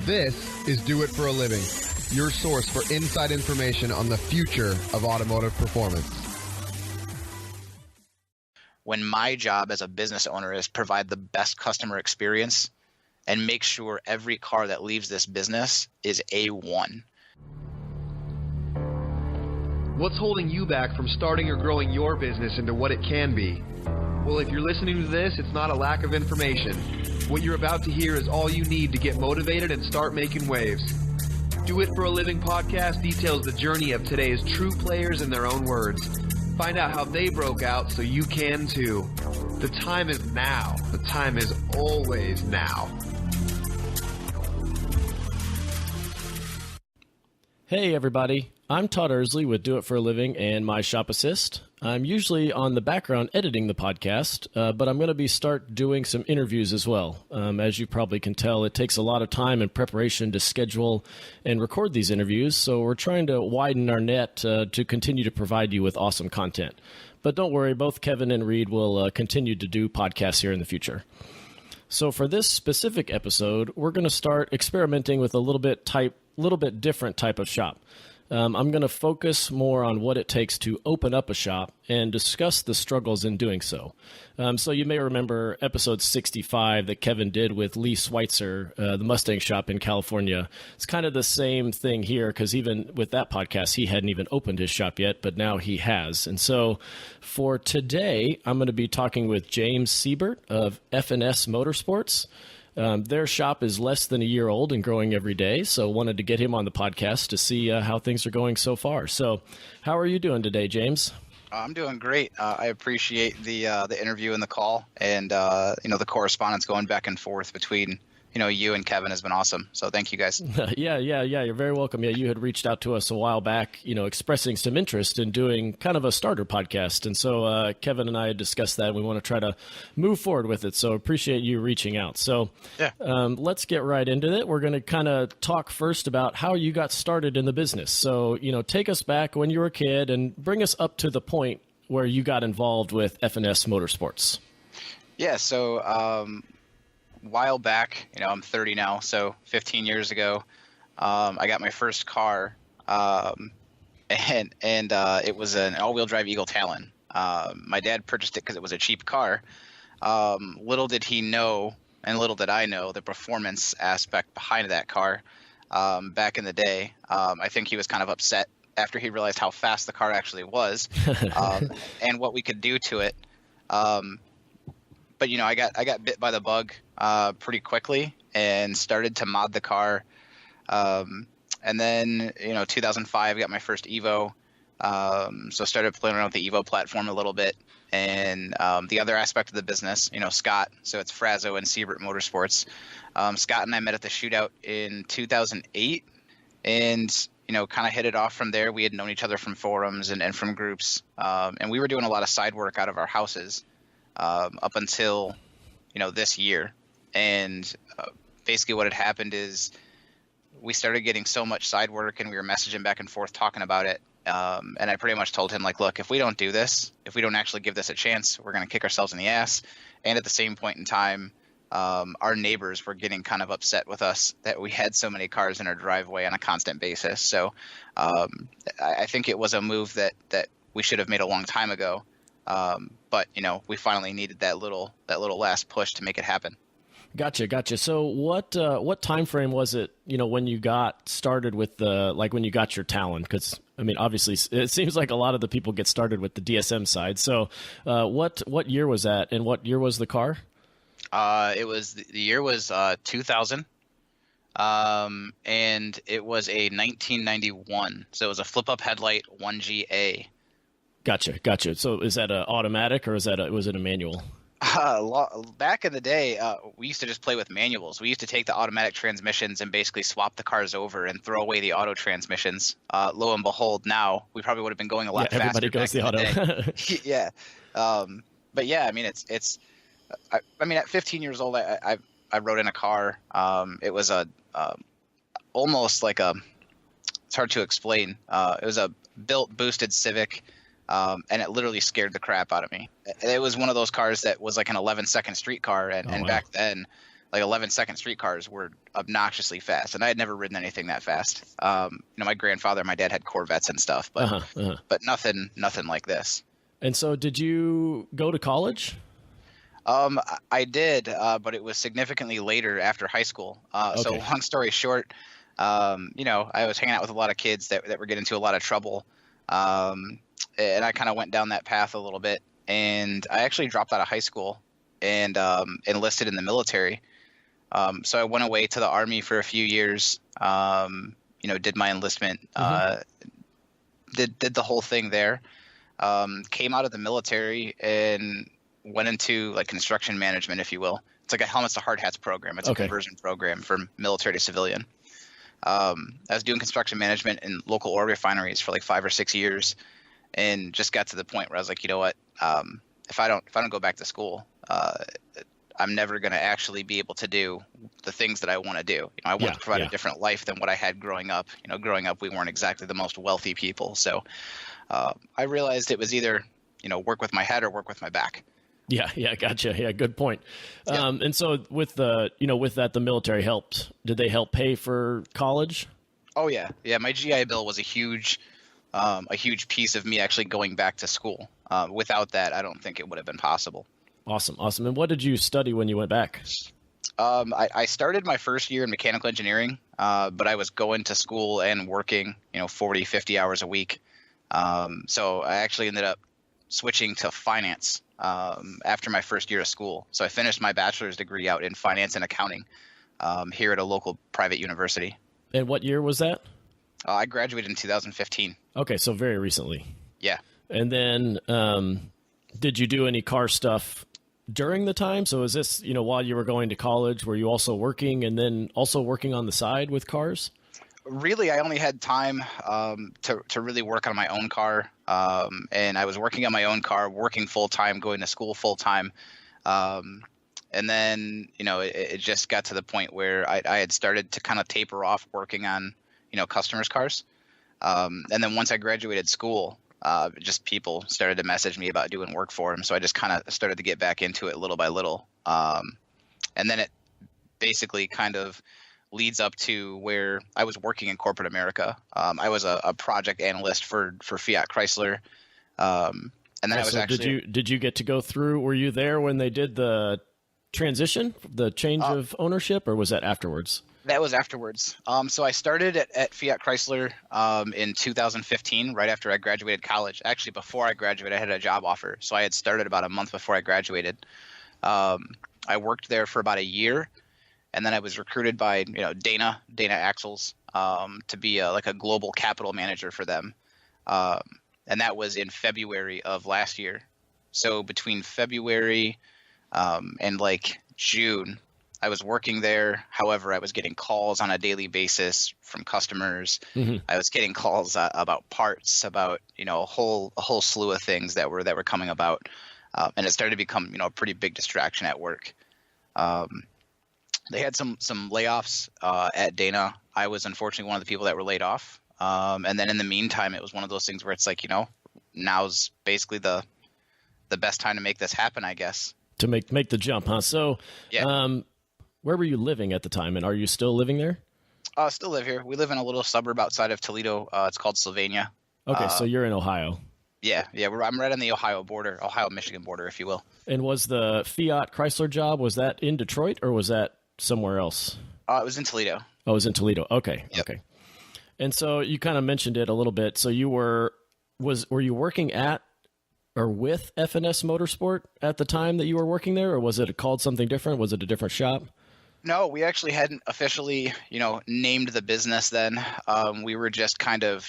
This is Do It for a Living, your source for inside information on the future of automotive performance. When my job as a business owner is provide the best customer experience and make sure every car that leaves this business is A1. What's holding you back from starting or growing your business into what it can be? Well, if you're listening to this, it's not a lack of information. What you're about to hear is all you need to get motivated and start making waves. Do It for a Living podcast details the journey of today's true players in their own words. Find out how they broke out so you can too. The time is now. The time is always now. Hey everybody, I'm Todd Ersley with Do It for a Living and My Shop Assist. I'm usually on the background editing the podcast, but I'm going to start doing some interviews as well. As you probably can tell, it takes a lot of time and preparation to schedule and record these interviews, so we're trying to widen our net to continue to provide you with awesome content. But don't worry, both Kevin and Reed will continue to do podcasts here in the future. So for this specific episode, we're going to start experimenting with a little bit different type of shop. I'm going to focus more on what it takes to open up a shop and discuss the struggles in doing so. So you may remember episode 65 that Kevin did with Lee Schweitzer, the Mustang shop in California. It's kind of the same thing here because even with that podcast, he hadn't even opened his shop yet, but now he has. And so for today, I'm going to be talking with James Siebert of F&S Motorsports. Their shop is less than a year old and growing every day, so wanted to get him on the podcast to see how things are going so far. So how are you doing today, James? I'm doing great. I appreciate the interview and the call, and the correspondence going back and forth between you and Kevin has been awesome. So thank you guys. Yeah. You're very welcome. Yeah, you had reached out to us a while back, expressing some interest in doing kind of a starter podcast. And so Kevin and I had discussed that. We want to try to move forward with it. So appreciate you reaching out. So yeah. Let's get right into it. We're going to kind of talk first about how you got started in the business. So, take us back when you were a kid and bring us up to the point where you got involved with F&S Motorsports. Yeah. So, while back, I'm 30 now, so 15 years ago, I got my first car, and it was an all-wheel drive Eagle Talon. My dad purchased it because it was a cheap car. Little did he know, and little did I know, the performance aspect behind that car. Back in the day, I think he was kind of upset after he realized how fast the car actually was, and what we could do to it. But I got bit by the bug pretty quickly and started to mod the car. And then 2005 I got my first Evo. So started playing around with the Evo platform a little bit. And the other aspect of the business, Scott, so it's Frazho and Siebert Motorsports. Scott and I met at the shootout in 2008 and kind of hit it off from there. We had known each other from forums and from groups. And we were doing a lot of side work out of our houses. Up until, this year. And basically what had happened is we started getting so much side work and we were messaging back and forth talking about it. And I pretty much told him, look, if we don't do this, if we don't actually give this a chance, we're going to kick ourselves in the ass. And at the same point in time, our neighbors were getting kind of upset with us that we had so many cars in our driveway on a constant basis. So I think it was a move that we should have made a long time ago. But we finally needed that little last push to make it happen. Gotcha. So what time frame was it, when you got started with when you got your Talon? Because obviously it seems like a lot of the people get started with the DSM side. So what year was that, and what year was the car? The year was 2000. And it was a 1991. So it was a flip up headlight 1GA. Gotcha. So is that an automatic or was it a manual? Back in the day, we used to just play with manuals. We used to take the automatic transmissions and basically swap the cars over and throw away the auto transmissions. Lo and behold, now we probably would have been going a lot faster. Everybody goes the auto. Yeah. But yeah, it's at 15 years old, I rode in a car. It was almost like it's hard to explain. It was a built boosted Civic. And it literally scared the crap out of me. It was one of those cars that was like an 11-second street car. And, wow. Back then, like 11-second streetcars were obnoxiously fast, and I had never ridden anything that fast. My grandfather, my dad had Corvettes and stuff, but but nothing like this. And so, did you go to college? I did, but it was significantly later after high school. So long story short, I was hanging out with a lot of kids that were getting into a lot of trouble, and I kind of went down that path a little bit. And I actually dropped out of high school and enlisted in the military. So I went away to the Army for a few years, did my enlistment, did the whole thing there, came out of the military and went into like construction management, if you will. It's like a helmets to hard hats program. It's a conversion program from military to civilian. I was doing construction management in local oil refineries for like 5 or 6 years, and just got to the point where I was like, you know what, if I don't go back to school, I'm never going to actually be able to do the things that I want to do. I want to provide a different life than what I had growing up. Growing up, we weren't exactly the most wealthy people. So I realized it was either, work with my head or work with my back. Yeah, gotcha. Yeah, good point. Yeah. And so with that, the military helped. Did they help pay for college? Oh yeah. Yeah. My GI Bill was a huge piece of me actually going back to school. Without that, I don't think it would have been possible. Awesome. And what did you study when you went back? I started my first year in mechanical engineering, but I was going to school and working, 40, 50 hours a week. So I actually ended up switching to finance after my first year of school. So I finished my bachelor's degree out in finance and accounting here at a local private university. And what year was that? I graduated in 2015. Okay, so very recently. Yeah. And then did you do any car stuff during the time? So is this, while you were going to college, were you also working and then also working on the side with cars? Really, I only had time to really work on my own car. And I was working on my own car, working full time, going to school full time. And then, it just got to the point where I had started to kind of taper off working on, customers' cars. And then once I graduated school, just people started to message me about doing work for them. So I just kind of started to get back into it little by little. And then it basically kind of leads up to where I was working in corporate America. I was a project analyst for Fiat Chrysler. And then I was actually... Did you get to go through, were you there when they did the transition, the change of ownership, or was that afterwards? That was afterwards. So I started at Fiat Chrysler in 2015, right after I graduated college. Actually, before I graduated, I had a job offer. So I had started about a month before I graduated. I worked there for about a year, and then I was recruited by Dana Axles to be like a global capital manager for them. And that was in February of last year. So between February and like June, I was working there. However, I was getting calls on a daily basis from customers. Mm-hmm. I was getting calls about parts, about a whole slew of things that were coming about, and it started to become a pretty big distraction at work. They had some layoffs at Dana. I was unfortunately one of the people that were laid off. And then in the meantime, it was one of those things where it's like now's basically the best time to make this happen, I guess. To make the jump, huh? So, yeah. Where were you living at the time, and are you still living there? Still live here. We live in a little suburb outside of Toledo. It's called Sylvania. Okay, so you're in Ohio. Yeah. I'm right on the Ohio-Michigan border, if you will. And was the Fiat Chrysler job, was that in Detroit, or was that somewhere else? It was in Toledo. Oh, it was in Toledo. Okay. Yep. Okay. And so you kind of mentioned it a little bit. So you were you working at or with F&S Motorsport at the time that you were working there, or was it called something different? Was it a different shop? No, we actually hadn't officially, named the business then. We were just kind of,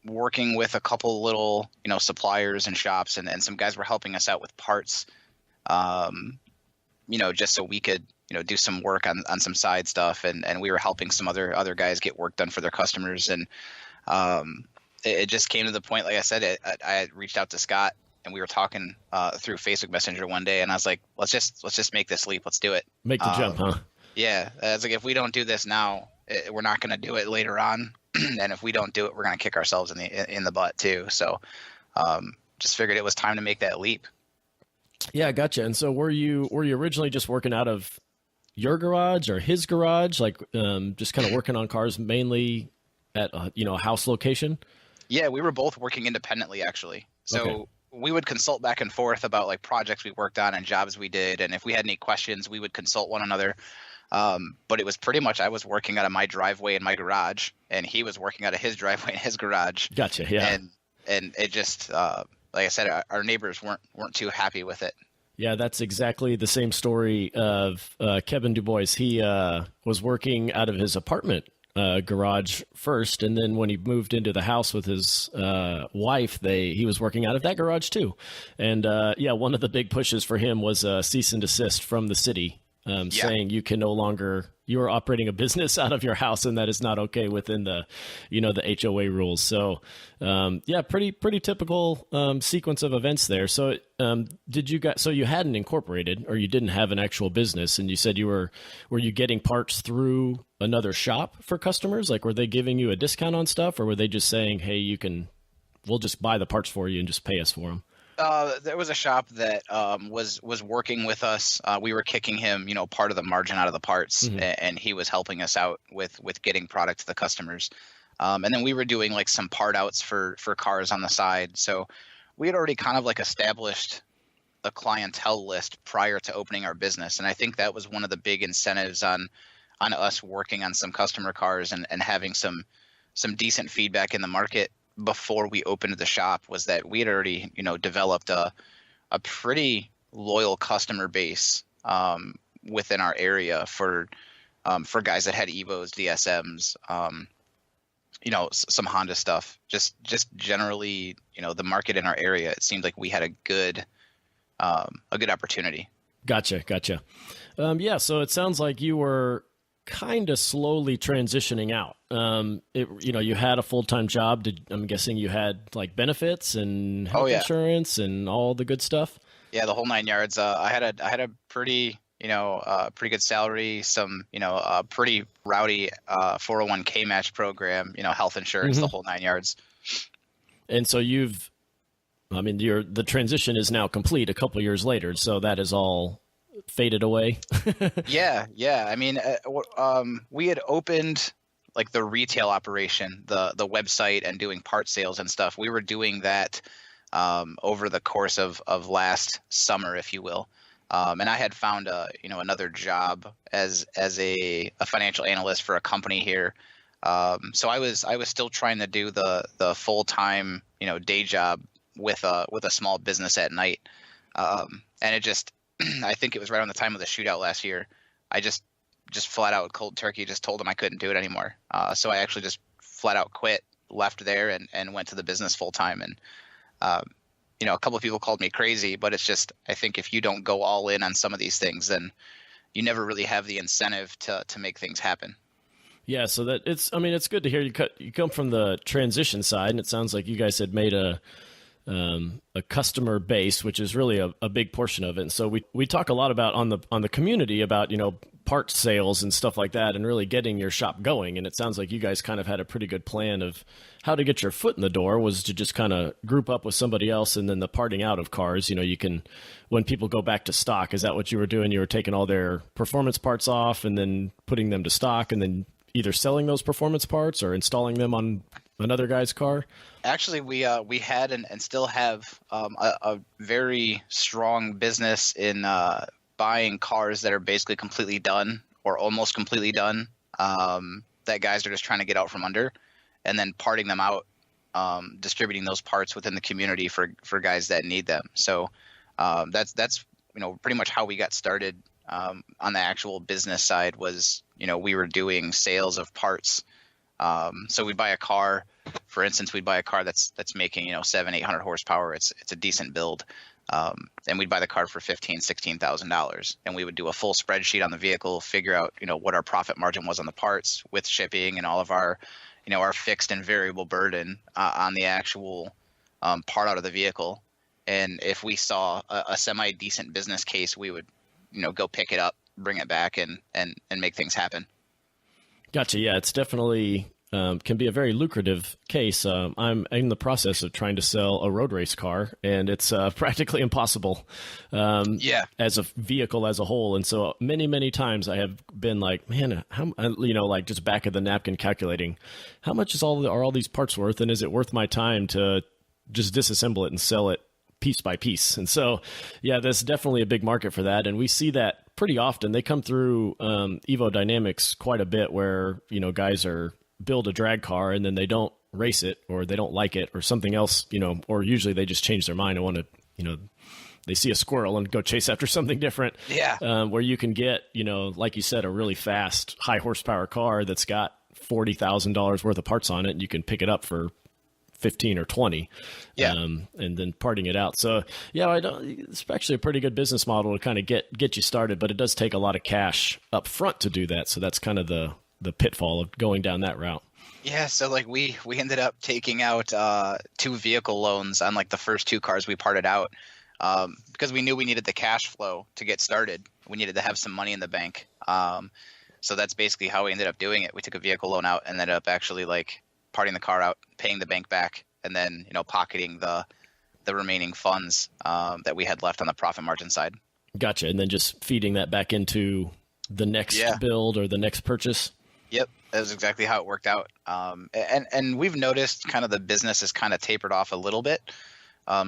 working with a couple little, suppliers and shops, and some guys were helping us out with parts, just so we could, do some work on some side stuff, and we were helping some other guys get work done for their customers. And it just came to the point, like I said, I had reached out to Scott, and we were talking through Facebook Messenger one day, and I was like, let's just make this leap. Let's do it. Make the jump, huh? Yeah. It's like, if we don't do this now, we're not going to do it later on. And if we don't do it, we're going to kick ourselves in the butt too. So just figured it was time to make that leap. Yeah, gotcha. And so were you originally just working out of your garage or his garage, like just kind of working on cars mainly at a house location? Yeah, we were both working independently, actually. So Okay. we would consult back and forth about like projects we worked on and jobs we did, and if we had any questions, we would consult one another. But it was pretty much I was working out of my driveway in my garage, and he was working out of his driveway in his garage. Gotcha. Yeah. And it just like I said, our neighbors weren't too happy with it. Yeah, that's exactly the same story of Kevin Du Bois. He was working out of his apartment garage first, and then when he moved into the house with his wife, he was working out of that garage too. And one of the big pushes for him was a cease and desist from the city, saying you are operating a business out of your house, and that is not okay within the HOA rules. So pretty typical sequence of events there. So so you hadn't incorporated, or you didn't have an actual business, and you said were you getting parts through another shop for customers? Like, were they giving you a discount on stuff, or were they just saying, hey, we'll just buy the parts for you and just pay us for them? There was a shop that was working with us. We were kicking him, part of the margin out of the parts, and he was helping us out with getting product to the customers. And then we were doing like some part outs for cars on the side. So we had already kind of like established a clientele list prior to opening our business, and I think that was one of the big incentives on us working on some customer cars and having some decent feedback in the market before we opened the shop, was that we had already, developed a pretty loyal customer base within our area for guys that had Evos, DSMs, some Honda stuff. Just generally, the market in our area, it seemed like we had a good opportunity. Gotcha. So it sounds like you were kind of slowly transitioning out. You had a full-time job. I'm guessing you had like benefits and health insurance and all the good stuff. Yeah, the whole 9 yards. I had a pretty good salary, some pretty rowdy 401k match program, health insurance, the whole 9 yards. And so the transition is now complete a couple years later. So that is all faded away. Yeah. I mean, we had opened like the retail operation, the website, and doing part sales and stuff. We were doing that over the course of last summer, if you will. And I had found another job as a financial analyst for a company here. So I was still trying to do the full-time day job with a small business at night. And it just I think it was right on the time of the shootout last year. I just flat out cold turkey just told him I couldn't do it anymore. So I actually just flat out quit, left there, and went to the business full time. And a couple of people called me crazy, but it's just, I think if you don't go all in on some of these things, then you never really have the incentive to make things happen. Yeah, so it's good to hear you come from the transition side, and it sounds like you guys had made a customer base, which is really a big portion of it. And so we talk a lot about on the community about, parts sales and stuff like that, and really getting your shop going. And it sounds like you guys kind of had a pretty good plan of how to get your foot in the door, was to just kind of group up with somebody else, and then the parting out of cars, you can, when people go back to stock, is that what you were doing? You were taking all their performance parts off and then putting them to stock, and then either selling those performance parts or installing them on another guy's car? Actually, we had and still have a very strong business in buying cars that are basically completely done or almost completely done, that guys are just trying to get out from under, and then parting them out, distributing those parts within the community for guys that need them. So that's pretty much how we got started on the actual business side. Was we were doing sales of parts. So we'd buy a car, for instance, we'd buy a car that's making 700-800 horsepower. It's a decent build, and we'd buy the car for $15,000-$16,000, and we would do a full spreadsheet on the vehicle, figure out what our profit margin was on the parts with shipping and all of our our fixed and variable burden on the actual part out of the vehicle. And if we saw a semi decent business case, we would go pick it up, bring it back, and make things happen. Gotcha. Yeah, it's definitely can be a very lucrative case. I'm in the process of trying to sell a road race car, and it's practically impossible as a vehicle as a whole. And so many times I have been like, man, how, like just back of the napkin calculating, how much are all these parts worth, and is it worth my time to just disassemble it and sell it piece by piece? And so, yeah, there's definitely a big market for that, and we see that pretty often. They come through Evo Dynamics quite a bit, where guys build a drag car and then they don't race it, or they don't like it, or something else, or usually they just change their mind and want to, they see a squirrel and go chase after something different. Yeah. Where you can get, like you said, a really fast, high horsepower car that's got $40,000 worth of parts on it, and you can pick it up for 15 or 20, and then parting it out. So yeah, it's actually a pretty good business model to kind of get you started, but it does take a lot of cash up front to do that. So that's kind of the pitfall of going down that route. Yeah, so like we ended up taking out 2 vehicle loans on like the first 2 cars we parted out, because we knew we needed the cash flow to get started. We needed to have some money in the bank. So that's basically how we ended up doing it. We took a vehicle loan out and ended up actually like parting the car out, paying the bank back, and then pocketing the remaining funds that we had left on the profit margin side. Gotcha. And then just feeding that back into the next build or the next purchase. Yep, that was exactly how it worked out. And we've noticed kind of the business has kind of tapered off a little bit.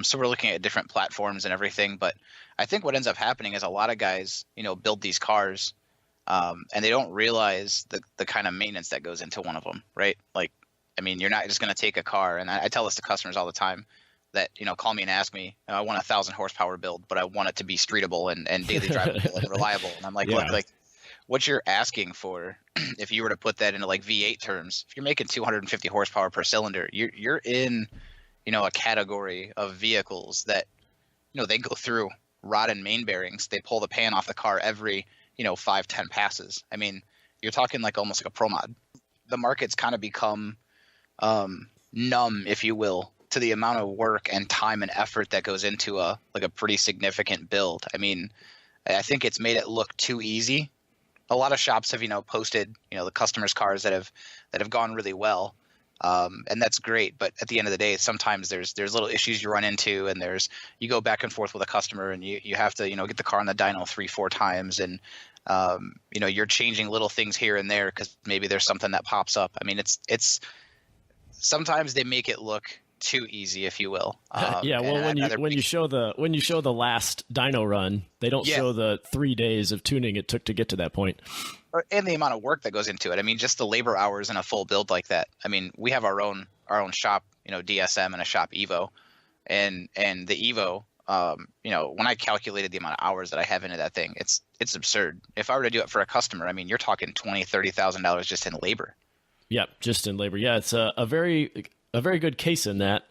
So we're looking at different platforms and everything. But I think what ends up happening is a lot of guys, build these cars, and they don't realize the kind of maintenance that goes into one of them, right? Like, I mean, you're not just going to take a car. And I tell this to customers all the time that, call me and ask me, I want 1,000 horsepower build, but I want it to be streetable and daily drivable and reliable. And I'm like, look, like, what you're asking for, if you were to put that into like V8 terms, if you're making 250 horsepower per cylinder, you're in, a category of vehicles that, they go through rod and main bearings. They pull the pan off the car every, 5-10 passes. I mean, you're talking like almost like a pro mod. The market's kind of become numb, if you will, to the amount of work and time and effort that goes into a pretty significant build. I mean, I think it's made it look too easy. A lot of shops have, posted, the customers' cars that have gone really well, and that's great. But at the end of the day, sometimes there's little issues you run into, and you go back and forth with a customer, and you have to, get the car on the dyno 3-4 times, and you're changing little things here and there because maybe there's something that pops up. I mean, it's sometimes they make it look too easy, if you will. Yeah, well, when you show the last dyno run, they don't show the 3 days of tuning it took to get to that point, and the amount of work that goes into it. I mean, just the labor hours in a full build like that. I mean, we have our own shop, DSM, and a shop Evo, and the Evo, when I calculated the amount of hours that I have into that thing, it's absurd. If I were to do it for a customer, I mean, you're talking $20,000-$30,000 just in labor. Yeah, just in labor. Yeah, it's a very good case in that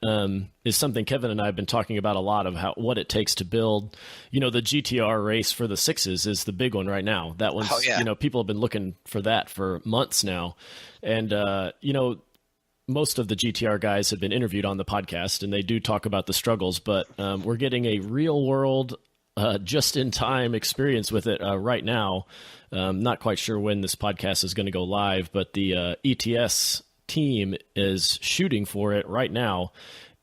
is something Kevin and I have been talking about a lot of what it takes to build. The GTR race for the 6s is the big one right now. That one's, people have been looking for that for months now. And, most of the GTR guys have been interviewed on the podcast, and they do talk about the struggles, but we're getting a real world, just in time experience with it right now. Not quite sure when this podcast is going to go live, but the ETS team is shooting for it right now,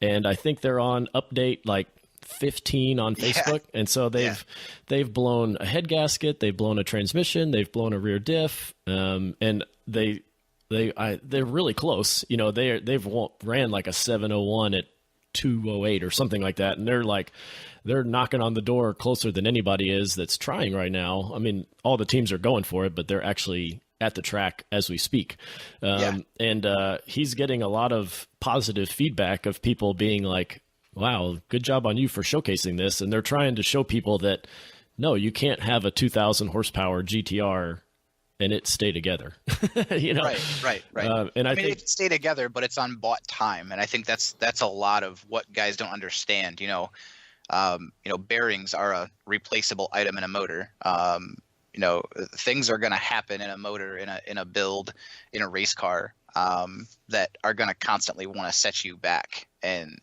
and I think they're on update like 15 on Facebook. And so they've blown a head gasket, they've blown a transmission, they've blown a rear diff, and they're really close. They've ran like a 701 at 208 or something like that, and they're knocking on the door closer than anybody is that's trying right now. I mean, all the teams are going for it, but they're actually at the track as we speak. And he's getting a lot of positive feedback of people being like, wow, good job on you for showcasing this. And they're trying to show people that, no, you can't have a 2,000 horsepower GTR and it stay together. Right. And I mean, think it can stay together, but it's on bought time. And I think that's a lot of what guys don't understand. Bearings are a replaceable item in a motor. Things are going to happen in a motor, in a build, in a race car, that are going to constantly want to set you back. And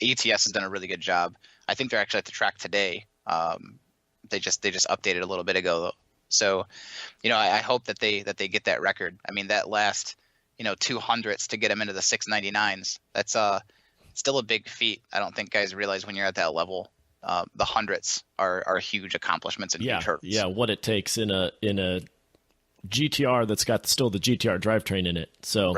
ETS has done a really good job. I think they're actually at the track today. They just updated a little bit ago. So, I hope that they get that record. I mean, that last, 200s to get them into the 699s. That's still a big feat. I don't think guys realize when you're at that level, the hundreds are huge accomplishments and huge hurdles. Yeah, what it takes in a GTR that's got still the GTR drivetrain in it. So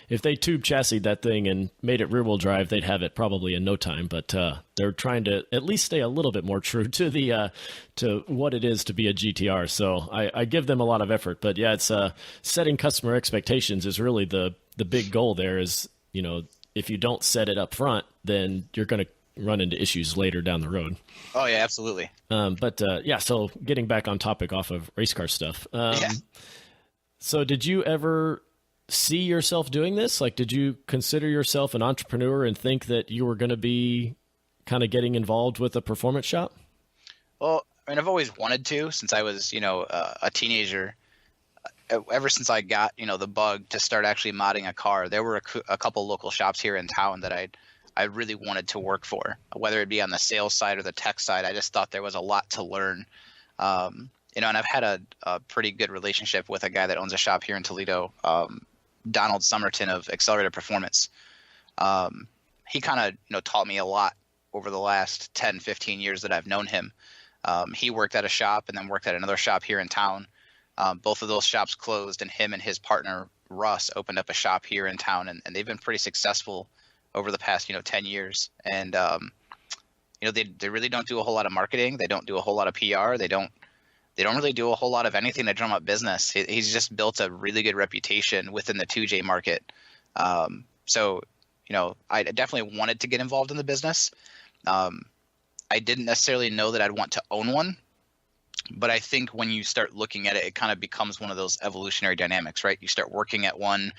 if they tube chassis that thing and made it rear-wheel drive, they'd have it probably in no time. But they're trying to at least stay a little bit more true to the to what it is to be a GTR. So I give them a lot of effort. But yeah, it's setting customer expectations is really the big goal there. Is if you don't set it up front, then you're going to run into issues later down the road. Oh yeah, absolutely. So getting back on topic off of race car stuff. So did you ever see yourself doing this? Like, did you consider yourself an entrepreneur and think that you were going to be kind of getting involved with a performance shop? Well, I mean, I've always wanted to since I was, a teenager. Ever since I got, the bug to start actually modding a car, there were a couple local shops here in town that I really wanted to work for, whether it be on the sales side or the tech side. I just thought there was a lot to learn. And I've had a pretty good relationship with a guy that owns a shop here in Toledo, Donald Somerton of Accelerated Performance. He kind of, taught me a lot over the last 10, 15 years that I've known him. He worked at a shop and then worked at another shop here in town. Both of those shops closed, and him and his partner, Russ, opened up a shop here in town, and they've been pretty successful over the past, 10 years. And, they really don't do a whole lot of marketing. They don't do a whole lot of PR. They don't really do a whole lot of anything to drum up business. He's just built a really good reputation within the 2J market. So, I definitely wanted to get involved in the business. I didn't necessarily know that I'd want to own one, but I think when you start looking at it, it kind of becomes one of those evolutionary dynamics, right? You start working at one,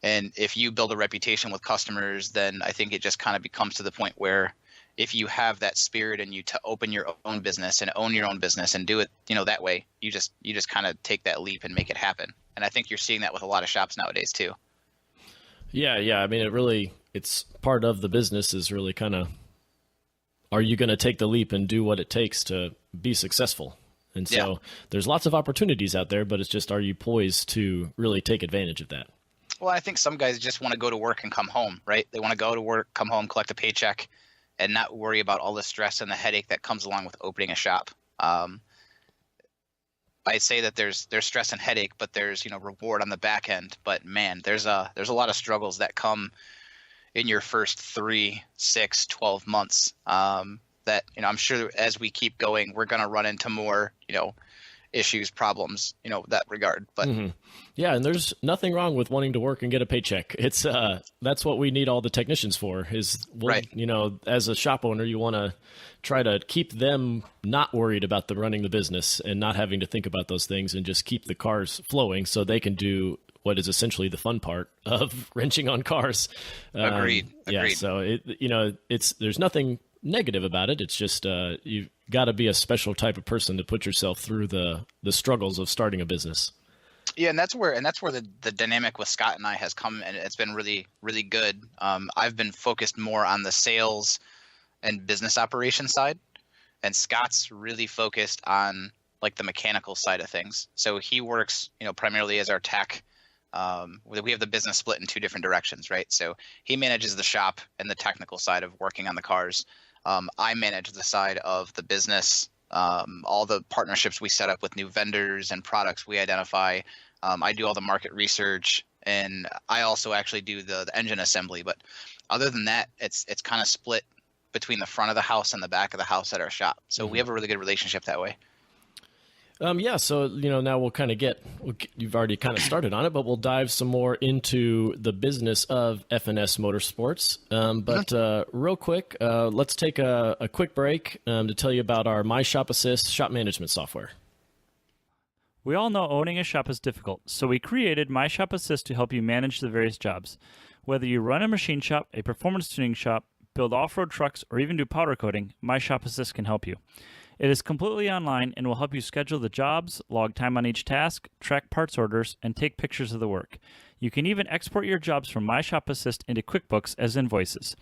and if you build a reputation with customers, then I think it just kind of becomes to the point where if you have that spirit in you to open your own business and own your own business and do it, that way, you just kind of take that leap and make it happen. And I think you're seeing that with a lot of shops nowadays too. Yeah. I mean, it's part of the business is really kind of, are you going to take the leap and do what it takes to be successful? And so there's lots of opportunities out there, but it's just, are you poised to really take advantage of that? Well, I think some guys just want to go to work and come home, right? They want to go to work, come home, collect a paycheck, and not worry about all the stress and the headache that comes along with opening a shop. I say that there's stress and headache, but there's reward on the back end. But man, there's a lot of struggles that come in your first 3, 6, 12 months. That I'm sure as we keep going, we're going to run into more issues, problems, that regard. But yeah, and there's nothing wrong with wanting to work and get a paycheck. It's that's what we need all the technicians for. Right. As a shop owner, you want to try to keep them not worried about running the business and not having to think about those things, and just keep the cars flowing so they can do what is essentially the fun part of wrenching on cars. Agreed. Yeah. So there's nothing negative about it. It's just you've got to be a special type of person to put yourself through the struggles of starting a business. Yeah, and that's where the dynamic with Scott and I has come, and it's been really, really good. I've been focused more on the sales and business operation side, and Scott's really focused on like the mechanical side of things. So he works, primarily as our tech. We have the business split in two different directions, right? So he manages the shop and the technical side of working on the cars. I manage the side of the business, all the partnerships we set up with new vendors and products we identify. I do all the market research, and I also actually do the engine assembly. But other than that, it's kind of split between the front of the house and the back of the house at our shop. So we have a really good relationship that way. So, now we'll kind of you've already kind of started on it, but we'll dive some more into the business of F&S Motorsports. But real quick, let's take a quick break to tell you about our My Shop Assist shop management software. We all know owning a shop is difficult, so we created My Shop Assist to help you manage the various jobs. Whether you run a machine shop, a performance tuning shop, build off-road trucks, or even do powder coating, My Shop Assist can help you. It is completely online and will help you schedule the jobs, log time on each task, track parts orders, and take pictures of the work. You can even export your jobs from My Shop Assist into QuickBooks as invoices.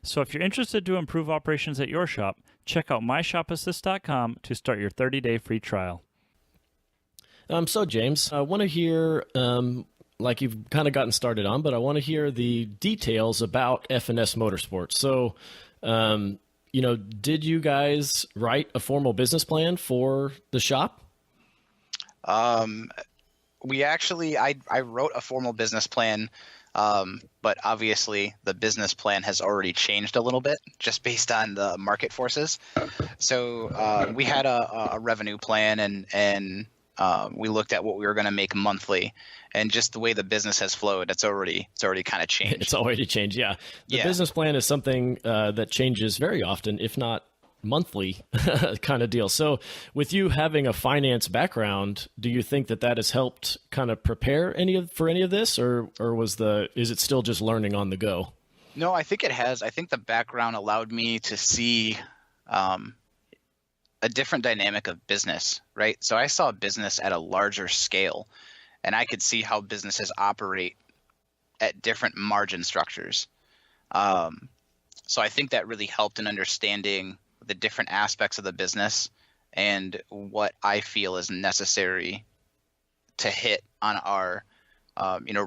So if you're interested to improve operations at your shop, check out myshopassist.com to start your 30-day free trial. So James, I want to hear like you've kind of gotten started on, but I want to hear the details about F&S Motorsports. So, did you guys write a formal business plan for the shop? We actually, I wrote a formal business plan, but obviously the business plan has already changed a little bit just based on the market forces. So we had a revenue plan, and we looked at what we were going to make monthly, and just the way the business has flowed, it's already kind of changed. It's already changed, yeah. The business plan is something that changes very often, if not monthly kind of deal. So with you having a finance background, do you think that has helped kind of prepare for any of this, or is it still just learning on the go? No, I think it has. I think the background allowed me to see a different dynamic of business, right? So I saw business at a larger scale, and I could see how businesses operate at different margin structures. So I think that really helped in understanding the different aspects of the business and what I feel is necessary to hit on our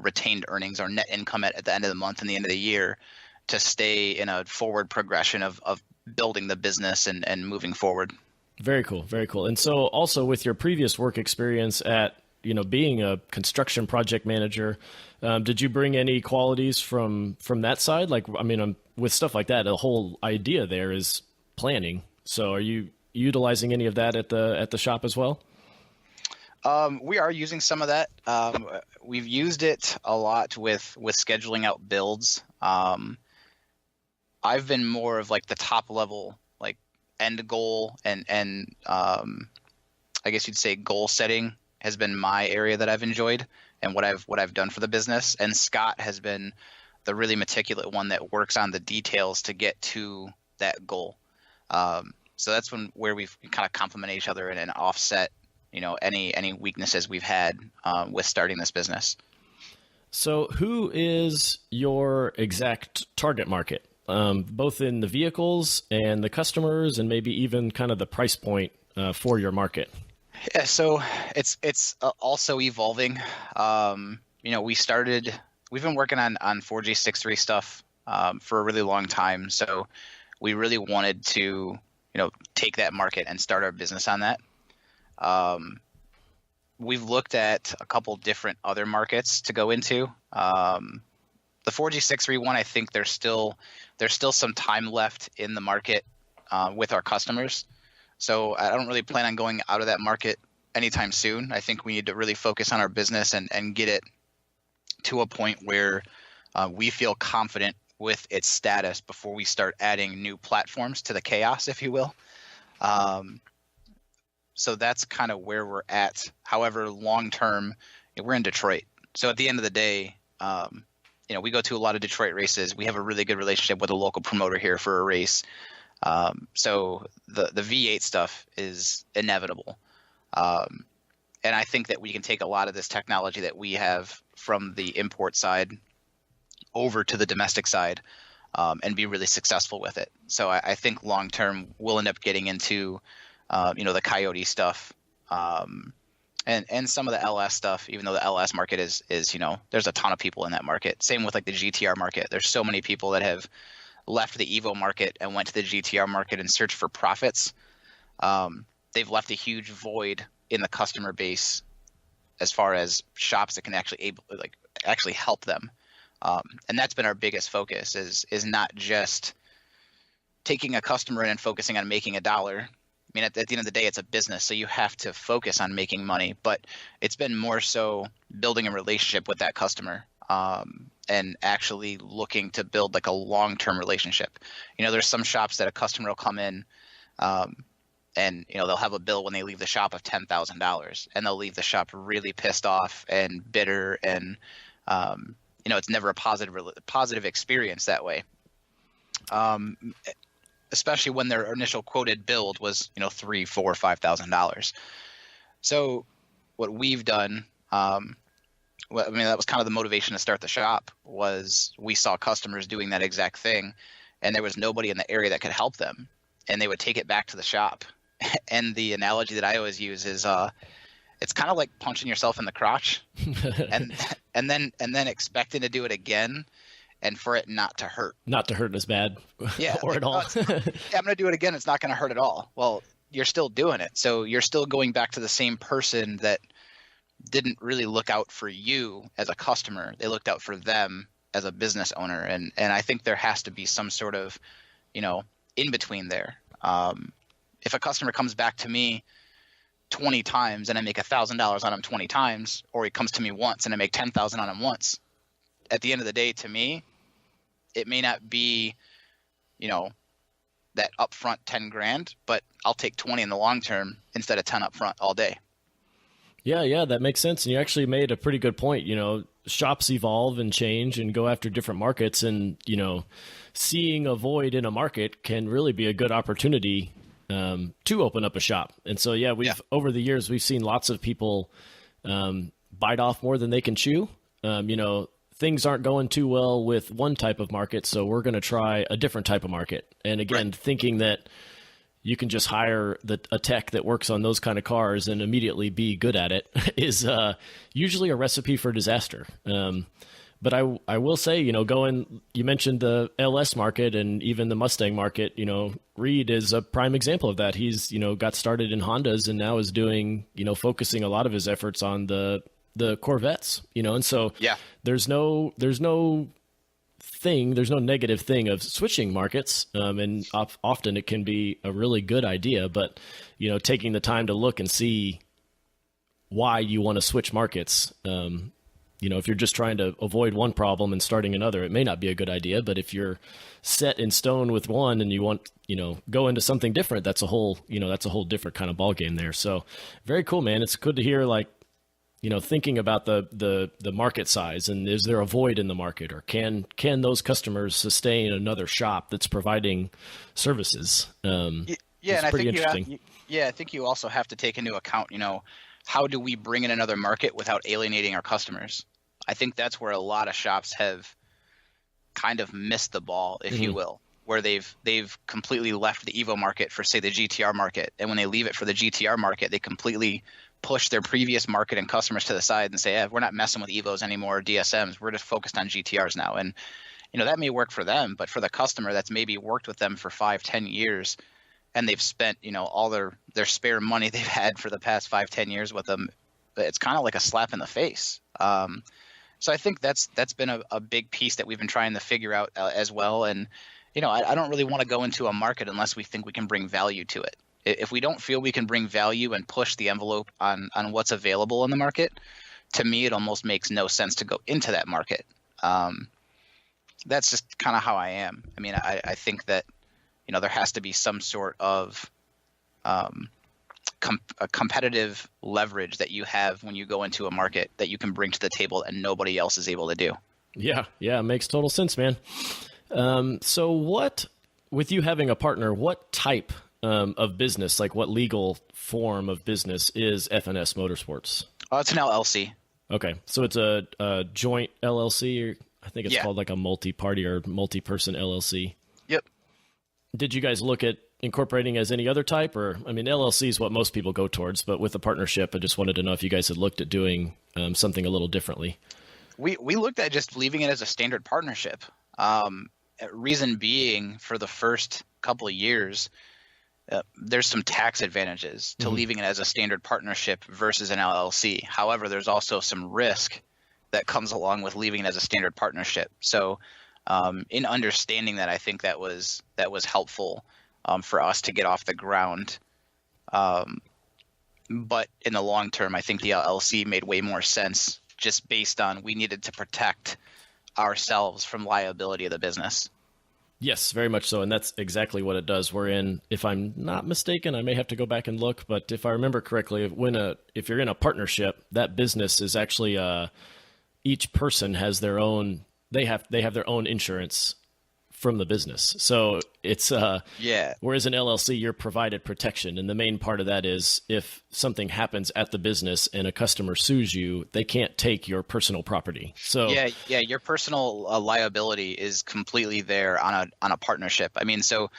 retained earnings, our net income at the end of the month and the end of the year, to stay in a forward progression of building the business and moving forward. Very cool. Very cool. And so also with your previous work experience at, being a construction project manager, did you bring any qualities from that side? Like, with stuff like that, the whole idea there is planning. So are you utilizing any of that at the shop as well? We are using some of that. We've used it a lot with scheduling out builds. I've been more of like the top level, like end goal and I guess you'd say goal setting has been my area that I've enjoyed and what I've done for the business. And Scott has been the really meticulous one that works on the details to get to that goal. So that's where we've kind of complement each other and offset, any weaknesses we've had with starting this business. So who is your exact target market, both in the vehicles and the customers, and maybe even kind of the price point for your market? Yeah, so it's also evolving. We've been working on 4G63 stuff for a really long time. So we really wanted to, take that market and start our business on that. We've looked at a couple different other markets to go into. The 4G63 one, I think there's still some time left in the market with our customers. So I don't really plan on going out of that market anytime soon. I think we need to really focus on our business and get it to a point where we feel confident with its status before we start adding new platforms to the chaos, if you will. So that's kind of where we're at. However, long term, we're in Detroit. So at the end of the day, we go to a lot of Detroit races. We have a really good relationship with a local promoter here for a race. So the V8 stuff is inevitable. And I think that we can take a lot of this technology that we have from the import side over to the domestic side and be really successful with it. So I think long term we'll end up getting into the Coyote stuff and some of the LS stuff, even though the LS market is there's a ton of people in that market. Same with like the GTR market. There's so many people that have left the Evo market and went to the GTR market in search for profits. They've left a huge void in the customer base as far as shops that can actually help them. And that's been our biggest focus is not just taking a customer in and focusing on making $1. I mean, at the end of the day, it's a business, so you have to focus on making money. But it's been more so building a relationship with that customer and actually looking to build like a long-term relationship. There's some shops that a customer will come in and they'll have a bill when they leave the shop of $10,000, and they'll leave the shop really pissed off and bitter, and it's never a positive experience that way. Especially when their initial quoted build was, $3,000, $4,000, $5,000. So what we've done, that was kind of the motivation to start the shop, was we saw customers doing that exact thing, and there was nobody in the area that could help them, and they would take it back to the shop. And the analogy that I always use is it's kind of like punching yourself in the crotch and then expecting to do it again and for it not to hurt. Not to hurt as bad. Yeah. Or like, at all. I'm going to do it again. It's not going to hurt at all. Well, you're still doing it. So you're still going back to the same person that didn't really look out for you as a customer. They looked out for them as a business owner. And I think there has to be some sort of, in between there. If a customer comes back to me 20 times and I make $1,000 on him 20 times, or he comes to me once and I make 10,000 on him once, at the end of the day, to me, it may not be, that upfront 10 grand, but I'll take 20 in the long term instead of 10 upfront all day. Yeah, that makes sense. And you actually made a pretty good point. Shops evolve and change and go after different markets, and, seeing a void in a market can really be a good opportunity to open up a shop. And so, over the years, we've seen lots of people bite off more than they can chew. Things aren't going too well with one type of market, so we're going to try a different type of market. And again, thinking that you can just hire a tech that works on those kind of cars and immediately be good at it is usually a recipe for disaster. But I will say, you mentioned the LS market and even the Mustang market. Reed is a prime example of that. He's, got started in Hondas and now is doing, focusing a lot of his efforts on the Corvettes, and so there's no negative thing of switching markets. And often it can be a really good idea, but, taking the time to look and see why you want to switch markets. If you're just trying to avoid one problem and starting another, it may not be a good idea, but if you're set in stone with one and you want, go into something different, that's a whole different kind of ball game there. So very cool, man. It's good to hear, thinking about the market size, and is there a void in the market, or can those customers sustain another shop that's providing services? And I think you also have to take into account, how do we bring in another market without alienating our customers? I think that's where a lot of shops have kind of missed the ball, if you will, where they've completely left the Evo market for, say, the GTR market, and when they leave it for the GTR market, they completely push their previous market and customers to the side and say, we're not messing with Evos anymore, or DSMs. We're just focused on GTRs now. And, that may work for them, but for the customer that's maybe worked with them for 5-10 years and they've spent, all their spare money they've had for the past 5-10 years with them, it's kind of like a slap in the face. So I think that's been a big piece that we've been trying to figure out as well. And, I don't really want to go into a market unless we think we can bring value to it. If we don't feel we can bring value and push the envelope on what's available in the market, to me, it almost makes no sense to go into that market. That's just kind of how I am. I mean, I think that, there has to be some sort of a competitive leverage that you have when you go into a market that you can bring to the table and nobody else is able to do. Yeah, it makes total sense, man. So with you having a partner, what type of business, like what legal form of business is F&S Motorsports? It's an LLC. Okay. So it's a joint LLC, or I think it's called like a multi-party or multi-person LLC. Yep. Did you guys look at incorporating as any other type, or, I mean, LLC is what most people go towards, but with a partnership, I just wanted to know if you guys had looked at doing something a little differently. We looked at just leaving it as a standard partnership. Reason being, for the first couple of years, there's some tax advantages to leaving it as a standard partnership versus an LLC. However, there's also some risk that comes along with leaving it as a standard partnership. So in understanding that, I think that was helpful for us to get off the ground. But in the long term, I think the LLC made way more sense, just based on we needed to protect ourselves from liability of the business. Yes, very much so. And that's exactly what it does. We're in, if I'm not mistaken, I may have to go back and look, but if I remember correctly, if you're in a partnership, that business is actually, each person has their own, they have their own insurance from the business. So it's, whereas an LLC, you're provided protection. And the main part of that is if something happens at the business and a customer sues you, they can't take your personal property. So your personal liability is completely there on a partnership. I mean, so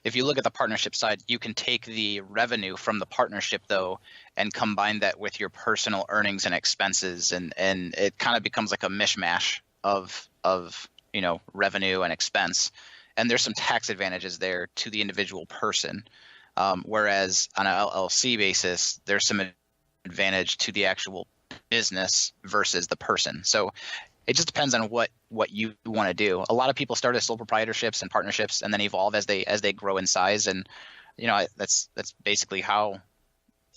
if you look at the partnership side, you can take the revenue from the partnership though and combine that with your personal earnings and expenses, and it kind of becomes like a mishmash of revenue and expense. And there's some tax advantages there to the individual person, whereas on an LLC basis, there's some advantage to the actual business versus the person. So it just depends on what you want to do. A lot of people start as sole proprietorships and partnerships and then evolve as they grow in size. And that's basically how,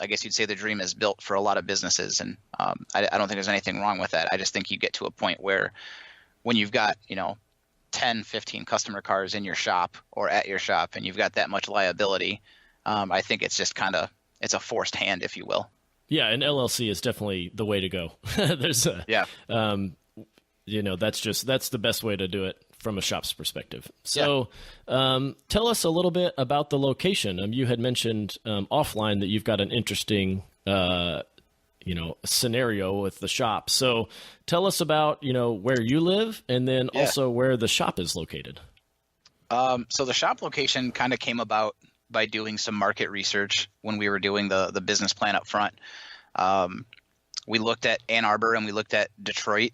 I guess you'd say, the dream is built for a lot of businesses. And I don't think there's anything wrong with that. I just think you get to a point where when you've got 10, 15 customer cars in your shop or at your shop, and you've got that much liability, I think it's just it's a forced hand, if you will. Yeah, an LLC is definitely the way to go. That's the best way to do it from a shop's perspective. So tell us a little bit about the location. You had mentioned offline that you've got an interesting scenario with the shop. So tell us about where you live, and then also where the shop is located. So the shop location kind of came about by doing some market research when we were doing the business plan up front. We looked at Ann Arbor and we looked at Detroit.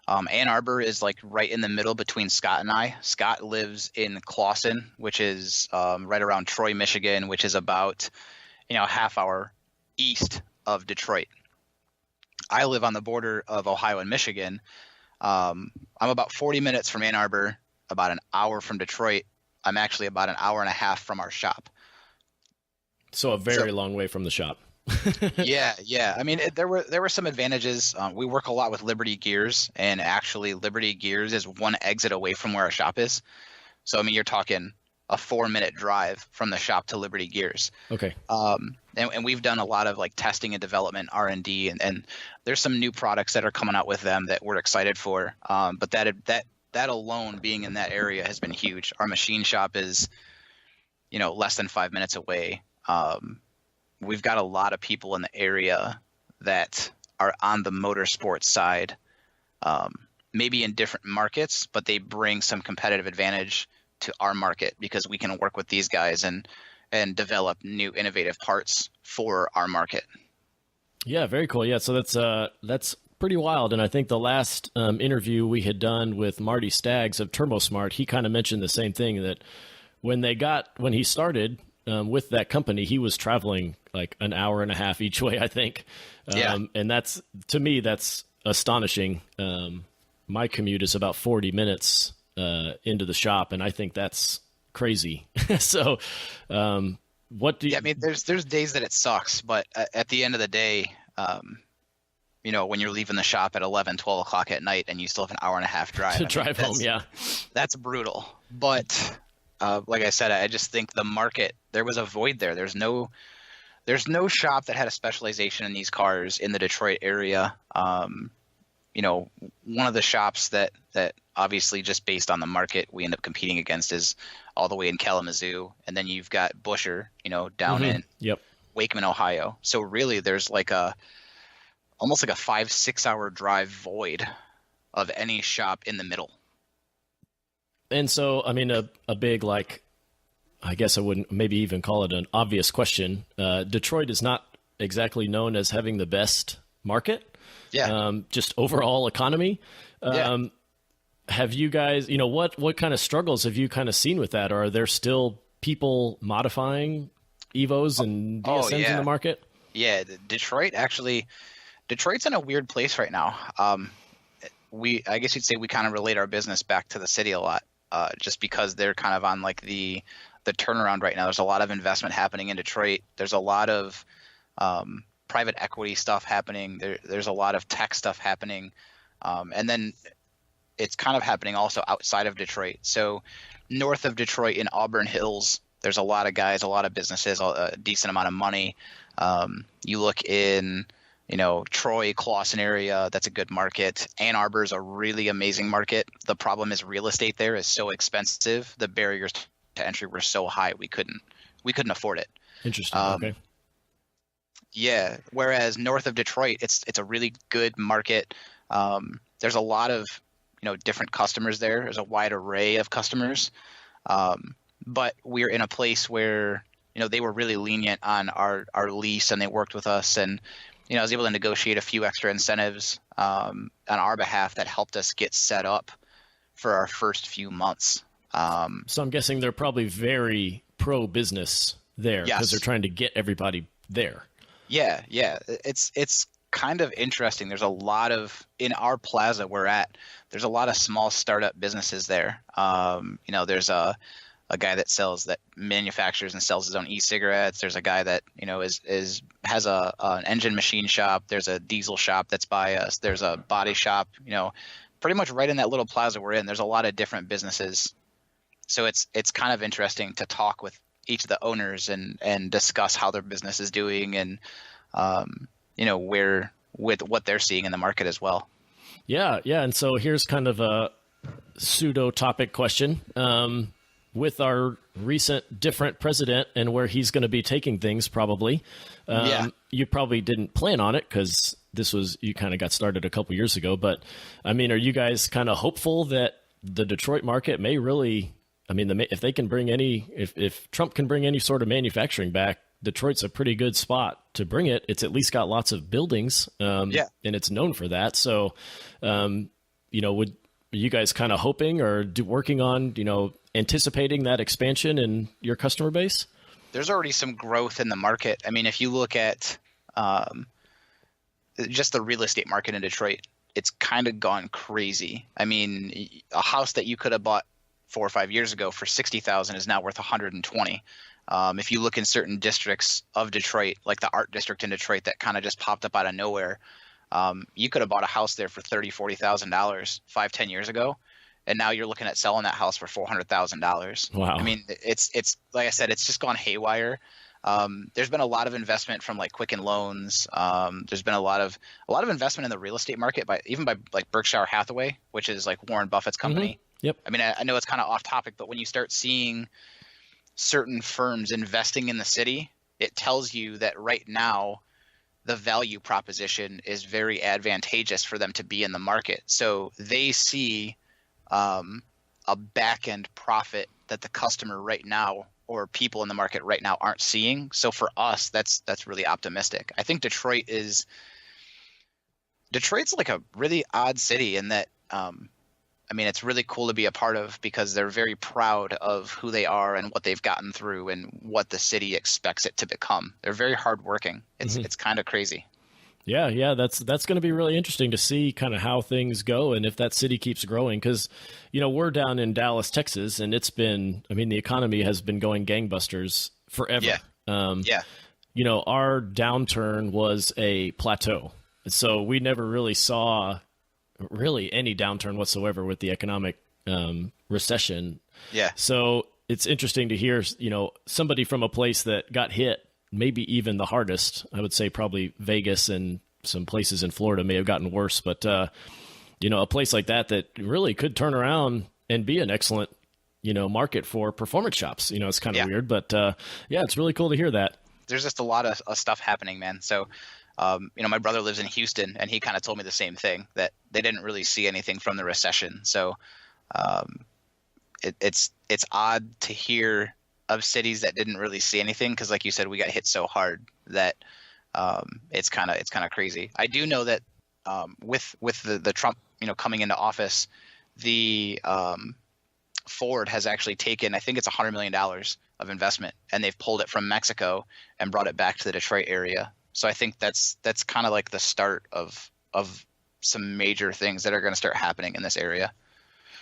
Ann Arbor is like right in the middle between Scott and I. Scott lives in Clawson, which is right around Troy, Michigan, which is about a half hour east of Detroit. I live on the border of Ohio and Michigan. I'm about 40 minutes from Ann Arbor, about an hour from Detroit. I'm actually about an hour and a half from our shop. So a very long way from the shop. Yeah. I mean, there were some advantages. We work a lot with Liberty Gears, and actually Liberty Gears is one exit away from where our shop is. So, I mean, you're talking a 4-minute drive from the shop to Liberty Gears. Okay. And we've done a lot of like testing and development, R&D, and there's some new products that are coming out with them that we're excited for. But that alone, being in that area, has been huge. Our machine shop is, less than 5 minutes away. We've got a lot of people in the area that are on the motorsports side, maybe in different markets, but they bring some competitive advantage to our market because we can work with these guys and develop new innovative parts for our market. Yeah, very cool. Yeah, so that's pretty wild. And I think the last interview we had done with Marty Staggs of TurboSmart, he kind of mentioned the same thing, that when he started with that company, he was traveling like an hour and a half each way, I think. And that's, to me, that's astonishing. My commute is about 40 minutes into the shop, and I think that's crazy. So what do you... Yeah, I mean, there's days that it sucks, but at the end of the day, when you're leaving the shop at 11, 12 o'clock at night and you still have an hour and a half drive. to drive home, yeah. That's brutal. But like I said, I just think the market, there was a void there. There's no shop that had a specialization in these cars in the Detroit area. One of the shops that obviously, just based on the market, we end up competing against is all the way in Kalamazoo. And then you've got Buschur, down in Wakeman, Ohio. So really there's like almost like a 5-6 hour drive void of any shop in the middle. And so, I mean, a big, like, I guess I wouldn't maybe even call it an obvious question. Detroit is not exactly known as having the best market. Yeah. Just overall economy. Have you guys, what kind of struggles have you kind of seen with that? Or are there still people modifying Evos and DSMs in the market? Yeah, Detroit's in a weird place right now. I guess you'd say we kind of relate our business back to the city a lot, just because they're kind of on like the turnaround right now. There's a lot of investment happening in Detroit. There's a lot of private equity stuff happening. There's a lot of tech stuff happening. And then it's kind of happening also outside of Detroit. So north of Detroit in Auburn Hills, there's a lot of guys, a lot of businesses, a decent amount of money. You look in, Troy, Clawson area, that's a good market. Ann Arbor is a really amazing market. The problem is real estate there is so expensive. The barriers to entry were so high we couldn't afford it. Interesting. Okay. Yeah. Whereas north of Detroit, it's a really good market. There's a lot of different customers there. There's a wide array of customers. but we're in a place where, they were really lenient on our lease, and they worked with us, and I was able to negotiate a few extra incentives on our behalf that helped us get set up for our first few months. So I'm guessing they're probably very pro-business there because Yes. they're trying to get everybody there. Yeah. It's kind of interesting. There's a lot of, in our plaza we're at, there's a lot of small startup businesses there. There's a guy that manufactures and sells his own e-cigarettes. There's a guy that, has an engine machine shop. There's a diesel shop that's by us. There's a body shop, pretty much right in that little plaza we're in. There's a lot of different businesses. So it's kind of interesting to talk with each of the owners and discuss how their business is doing and, where with what they're seeing in the market as well. Yeah. And so here's kind of a pseudo topic question. With our recent different president and where he's going to be taking things probably, you probably didn't plan on it because you kind of got started a couple years ago. But I mean, are you guys kind of hopeful that the Detroit market may really, if they can bring if Trump can bring any sort of manufacturing back, Detroit's a pretty good spot to bring it. It's at least got lots of buildings, and it's known for that. So, are you guys kind of hoping or working on, anticipating that expansion in your customer base? There's already some growth in the market. I mean, if you look at just the real estate market in Detroit, it's kind of gone crazy. I mean, a house that you could have bought 4 or 5 years ago for $60,000 is now worth $120,000. If you look in certain districts of Detroit, like the art district in Detroit that kind of just popped up out of nowhere, you could have bought a house there for $30,000, $40,000 5-10 years ago, and now you're looking at selling that house for $400,000. Wow. I mean, it's like I said, it's just gone haywire. There's been a lot of investment from like Quicken Loans. There's been a lot of investment in the real estate market by like Berkshire Hathaway, which is like Warren Buffett's company. Mm-hmm. Yep. I mean, I know it's kind of off topic, but when you start seeing certain firms investing in the city, it tells you that right now the value proposition is very advantageous for them to be in the market. So they see a back end profit that the customer right now or people in the market right now aren't seeing. So for us, that's really optimistic. I think Detroit's like a really odd city in that, it's really cool to be a part of because they're very proud of who they are and what they've gotten through and what the city expects it to become. They're very hardworking. It's kind of crazy. Yeah, that's going to be really interesting to see kind of how things go and if that city keeps growing because, we're down in Dallas, Texas, and it's been, the economy has been going gangbusters forever. Yeah. Our downturn was a plateau. So we never really saw any downturn whatsoever with the economic recession. Yeah. So it's interesting to hear, somebody from a place that got hit maybe even the hardest. I would say probably Vegas and some places in Florida may have gotten worse, but a place like that really could turn around and be an excellent, market for performance shops. It's kind of weird, but it's really cool to hear that. There's just a lot of stuff happening, man. So, my brother lives in Houston and he kind of told me the same thing, that they didn't really see anything from the recession. So, it's odd to hear of cities that didn't really see anything because, like you said, we got hit so hard that it's kind of crazy. I do know that with the Trump coming into office, the Ford has actually taken, I think it's $100 million of investment, and they've pulled it from Mexico and brought it back to the Detroit area. So I think that's kind of like the start of some major things that are going to start happening in this area.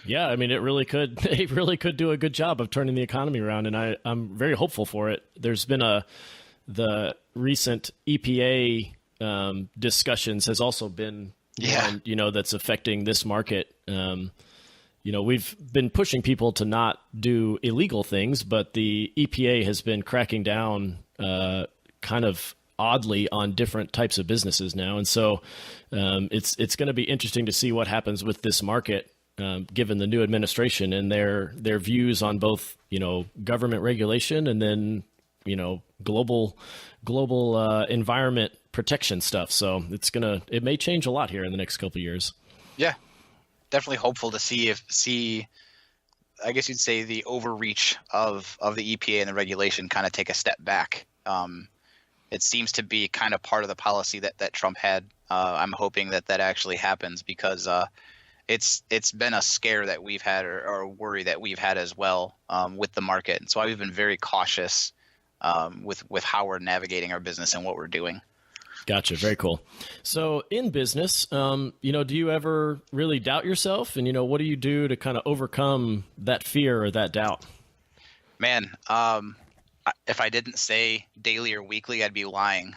Yeah, it really could. They really could do a good job of turning the economy around, and I'm very hopeful for it. There's been the recent EPA discussions has also been one, that's affecting this market. We've been pushing people to not do illegal things, but the EPA has been cracking down kind of oddly on different types of businesses now, and so it's going to be interesting to see what happens with this market. Given the new administration and their views on both, government regulation and then, global environment protection stuff. So it may change a lot here in the next couple of years. Yeah, definitely hopeful to see I guess you'd say the overreach of the EPA and the regulation kind of take a step back. It seems to be kind of part of the policy that Trump had. I'm hoping that actually happens, because it's been a scare that we've had, or a worry that we've had as well, with the market. And so I've been very cautious with how we're navigating our business and what we're doing. Gotcha. Very cool. So in business, do you ever really doubt yourself? And, what do you do to kind of overcome that fear or that doubt? Man, if I didn't say daily or weekly, I'd be lying.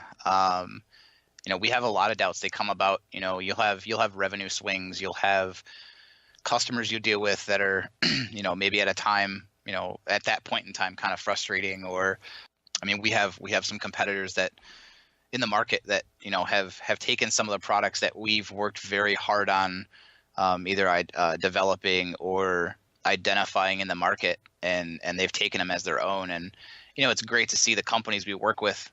We have a lot of doubts. They come about, you'll have revenue swings. You'll have customers you deal with that are, maybe at a time, at that point in time, kind of frustrating. Or, we have some competitors that in the market that, have taken some of the products that we've worked very hard on, either developing or identifying in the market, and they've taken them as their own. And, it's great to see the companies we work with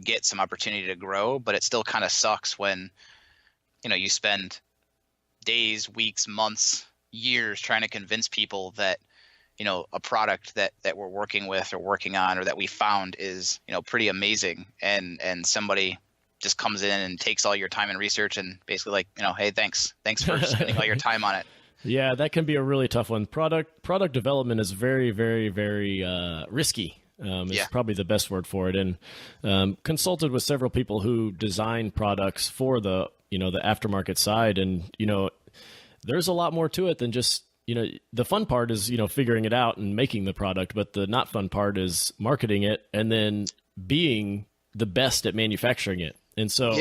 get some opportunity to grow, but it still kind of sucks when, you spend days, weeks, months, years trying to convince people that, a product that we're working with or working on or that we found is, pretty amazing. And somebody just comes in and takes all your time and research and basically like, hey, thanks for spending all your time on it. Yeah, that can be a really tough one. Product development is very, very, very risky. Is probably the best word for it. And consulted with several people who design products for the aftermarket side. And, there's a lot more to it than just, the fun part is, figuring it out and making the product. But the not fun part is marketing it and then being the best at manufacturing it. And so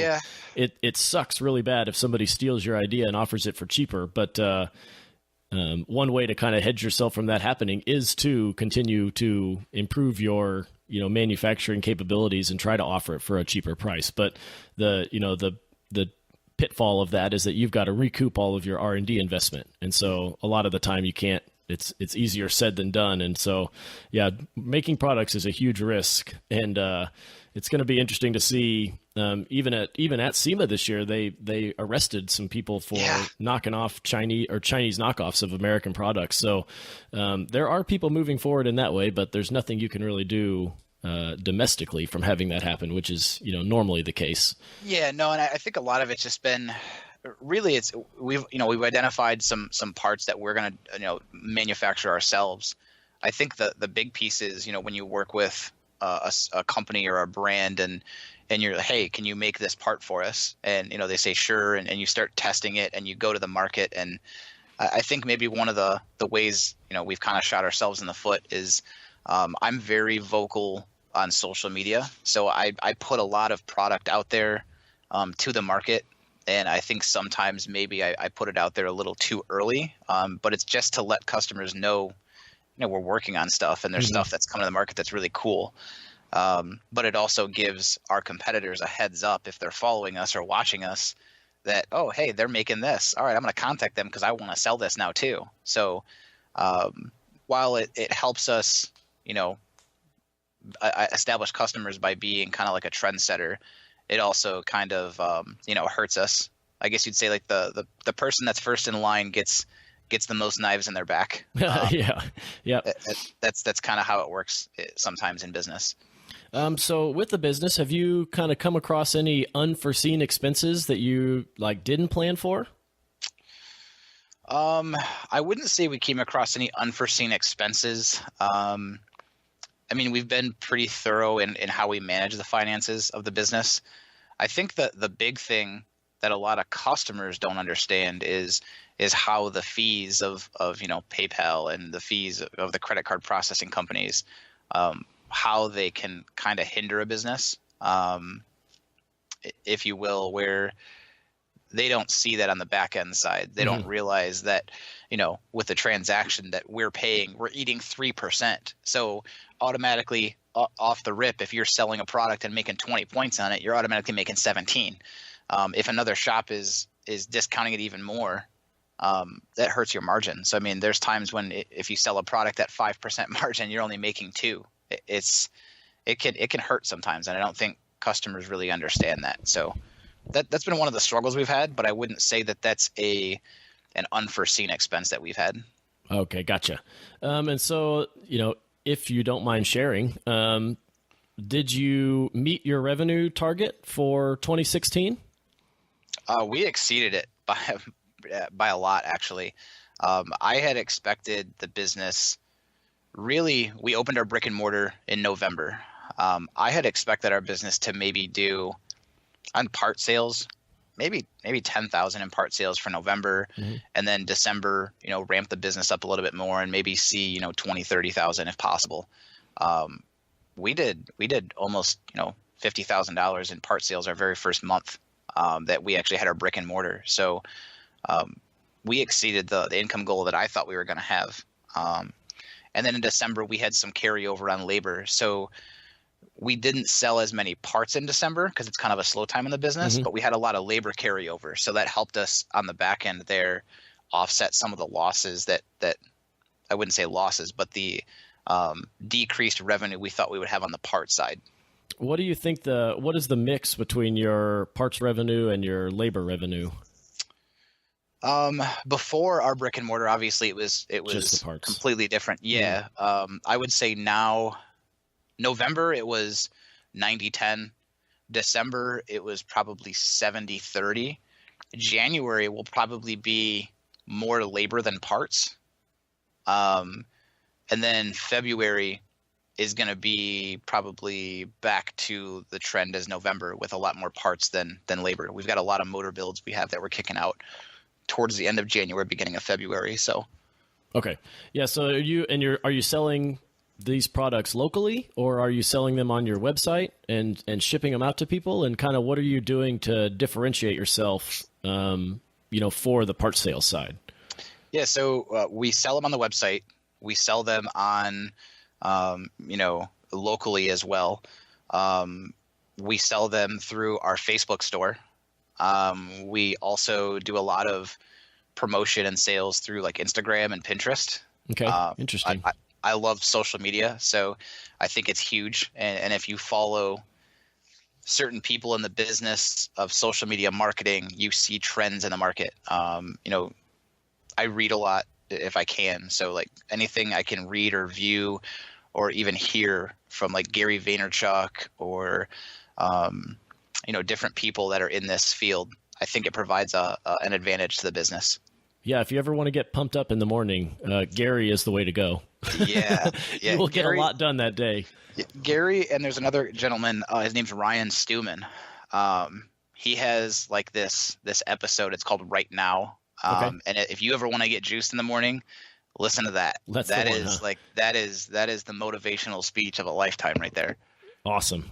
it sucks really bad if somebody steals your idea and offers it for cheaper. But one way to kind of hedge yourself from that happening is to continue to improve your, manufacturing capabilities and try to offer it for a cheaper price. But the pitfall of that is that you've got to recoup all of your R&D investment. And so a lot of the time you can't. It's easier said than done. And so, making products is a huge risk. And it's going to be interesting to see. Even at SEMA this year, they arrested some people for knocking off Chinese knockoffs of American products. So there are people moving forward in that way, but there's nothing you can really do domestically from having that happen, which is normally the case. Yeah, no, and I think a lot of it's just been really we've identified some parts that we're going to manufacture ourselves. I think the big piece is when you work with a company or a brand and you're like, hey, can you make this part for us? And they say sure, and you start testing it and you go to the market. And I think maybe one of the ways we've kind of shot ourselves in the foot is I'm very vocal on social media, so I put a lot of product out there to the market. And I think sometimes maybe I put it out there a little too early, but it's just to let customers know, we're working on stuff and there's stuff that's coming to the market that's really cool. But it also gives our competitors a heads up if they're following us or watching us that, oh, hey, they're making this. All right, I'm going to contact them because I want to sell this now too. So while it helps us, establish customers by being kind of like a trendsetter, it also kind of hurts us. I guess you'd say like the person that's first in line gets the most knives in their back. That's kind of how it works sometimes in business. So with the business, have you kind of come across any unforeseen expenses that you didn't plan for? I wouldn't say we came across any unforeseen expenses. We've been pretty thorough in how we manage the finances of the business. I think that the big thing that a lot of customers don't understand is how the fees of PayPal and the fees of the credit card processing companies, how they can kind of hinder a business, if you will, where they don't see that on the back end side. They don't realize that, with the transaction that we're paying, we're eating 3%. So automatically off the rip, if you're selling a product and making 20 points on it, you're automatically making 17. If another shop is discounting it even more, that hurts your margin. So, there's times when if you sell a product at 5% margin, you're only making 2. It can hurt sometimes. And I don't think customers really understand that. So that's been one of the struggles we've had, but I wouldn't say that that's an unforeseen expense that we've had. Okay, gotcha. And so, if you don't mind sharing, did you meet your revenue target for 2016? We exceeded it by a lot, actually. I had expected the business. Really, we opened our brick and mortar in November. I had expected our business to maybe do on part sales, maybe 10,000 in part sales for November, and then December, ramp the business up a little bit more and maybe see 20, 30,000 if possible. We did almost $50,000 in part sales our very first month that we actually had our brick and mortar. So we exceeded the income goal that I thought we were going to have. And then in December, we had some carryover on labor. So we didn't sell as many parts in December because it's kind of a slow time in the business, but we had a lot of labor carryover. So that helped us on the back end there offset some of the losses that I wouldn't say losses, but the decreased revenue we thought we would have on the parts side. What do you think what is the mix between your parts revenue and your labor revenue? Before our brick and mortar, obviously it was Just the parts. completely different. Yeah. I would say now November it was 90-10. December it was probably 70-30. January will probably be more labor than parts. And then February is going to be probably back to the trend as November with a lot more parts than labor. We've got a lot of motor builds we have that we're kicking out towards the end of January, beginning of February. So, okay, yeah. So are you selling these products locally, or are you selling them on your website and shipping them out to people? And kind of what are you doing to differentiate yourself, for the parts sales side? Yeah, so we sell them on the website. We sell them on, locally as well. We sell them through our Facebook store. We also do a lot of promotion and sales through like Instagram and Pinterest. Okay, interesting. I love social media, so I think it's huge. And if you follow certain people in the business of social media marketing, you see trends in the market. I read a lot if I can. So like anything I can read or view or even hear from like Gary Vaynerchuk or, different people that are in this field, I think it provides an advantage to the business. Yeah, if you ever want to get pumped up in the morning, Gary is the way to go. Yeah. You will get a lot done that day. Gary, and there's another gentleman, his name's Ryan Stewman. He has like this episode, it's called Right Now. Okay. And if you ever want to get juiced in the morning, listen to that. That is the motivational speech of a lifetime right there. Awesome.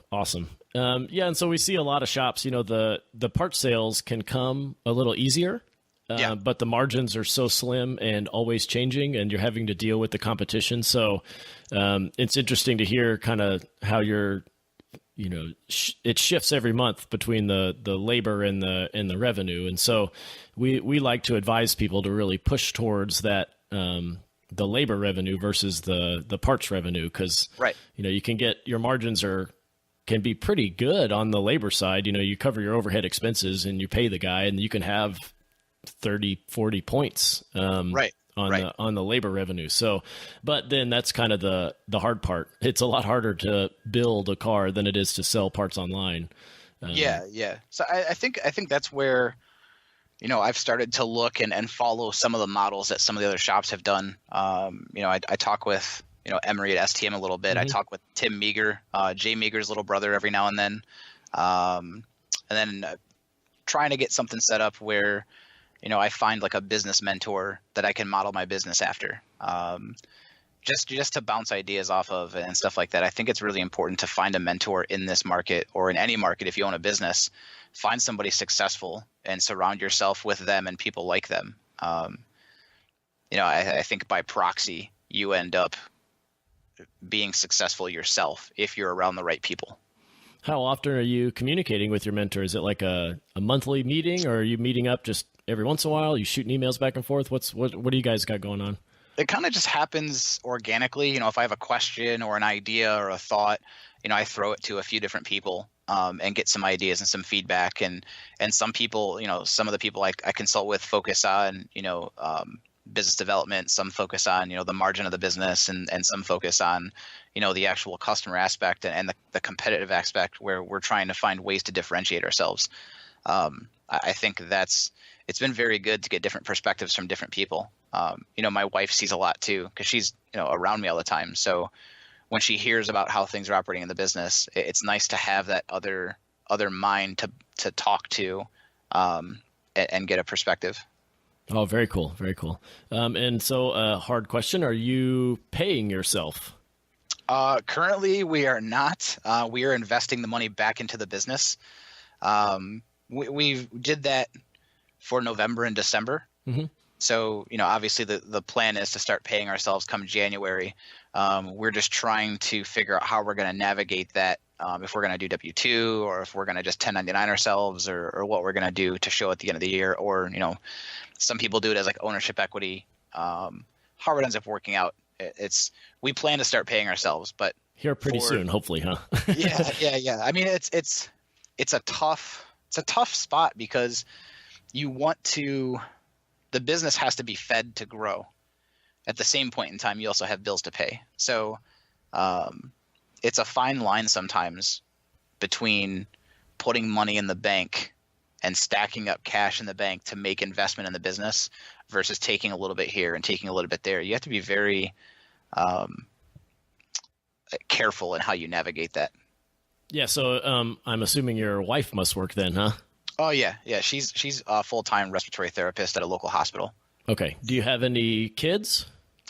Yeah, and so we see a lot of shops, the part sales can come a little easier, but the margins are so slim and always changing, and you're having to deal with the competition. So it's interesting to hear kind of how you're, it shifts every month between the labor and the revenue. And so we like to advise people to really push towards that, the labor revenue versus the parts revenue, because right. You can get your margins can be pretty good on the labor side. You cover your overhead expenses and you pay the guy, and you can have 30, 40 points on the labor revenue. So, but then that's kind of the hard part. It's a lot harder to build a car than it is to sell parts online. Yeah. So I think that's where I've started to look and follow some of the models that some of the other shops have done. I talk with, Emery at STM a little bit. I talk with Tim Meager, Jay Meager's little brother, every now and then. And then trying to get something set up where, I find like a business mentor that I can model my business after. Just to bounce ideas off of and stuff like that. I think it's really important to find a mentor in this market or in any market. If you own a business, find somebody successful and surround yourself with them and people like them. I think by proxy, you end up being successful yourself if you're around the right people. How often are you communicating with your mentor? Is it like a monthly meeting, or are you meeting up just every once in a while? Are you shooting emails back and forth? What do you guys got going on? It kind of just happens organically. If I have a question or an idea or a thought, I throw it to a few different people and get some ideas and some feedback. And some people, some of the people I consult with focus on, business development, some focus on, the margin of the business, and some focus on, the actual customer aspect and the competitive aspect, where we're trying to find ways to differentiate ourselves. I think it's been very good to get different perspectives from different people. My wife sees a lot too, because she's, around me all the time. So when she hears about how things are operating in the business, it's nice to have that other mind to talk to, and get a perspective. Oh, very cool. Very cool. And so hard question. Are you paying yourself? Currently we are not. We are investing the money back into the business. We did that for November and December. Mm-hmm. So, obviously the plan is to start paying ourselves come January. We're just trying to figure out how we're going to navigate that. If we're going to do W-2, or if we're going to just 1099 ourselves, or what we're going to do to show at the end of the year, or, some people do it as like ownership equity. How it ends up working out, we plan to start paying ourselves, but here pretty soon, hopefully, huh? Yeah. I mean, it's a tough spot, because the business has to be fed to grow. At the same point in time, you also have bills to pay. So, it's a fine line sometimes between putting money in the bank and stacking up cash in the bank to make investment in the business versus taking a little bit here and taking a little bit there. You have to be very careful in how you navigate that. Yeah. So I'm assuming your wife must work then, huh? Oh yeah. She's a full-time respiratory therapist at a local hospital. Okay. Do you have any kids?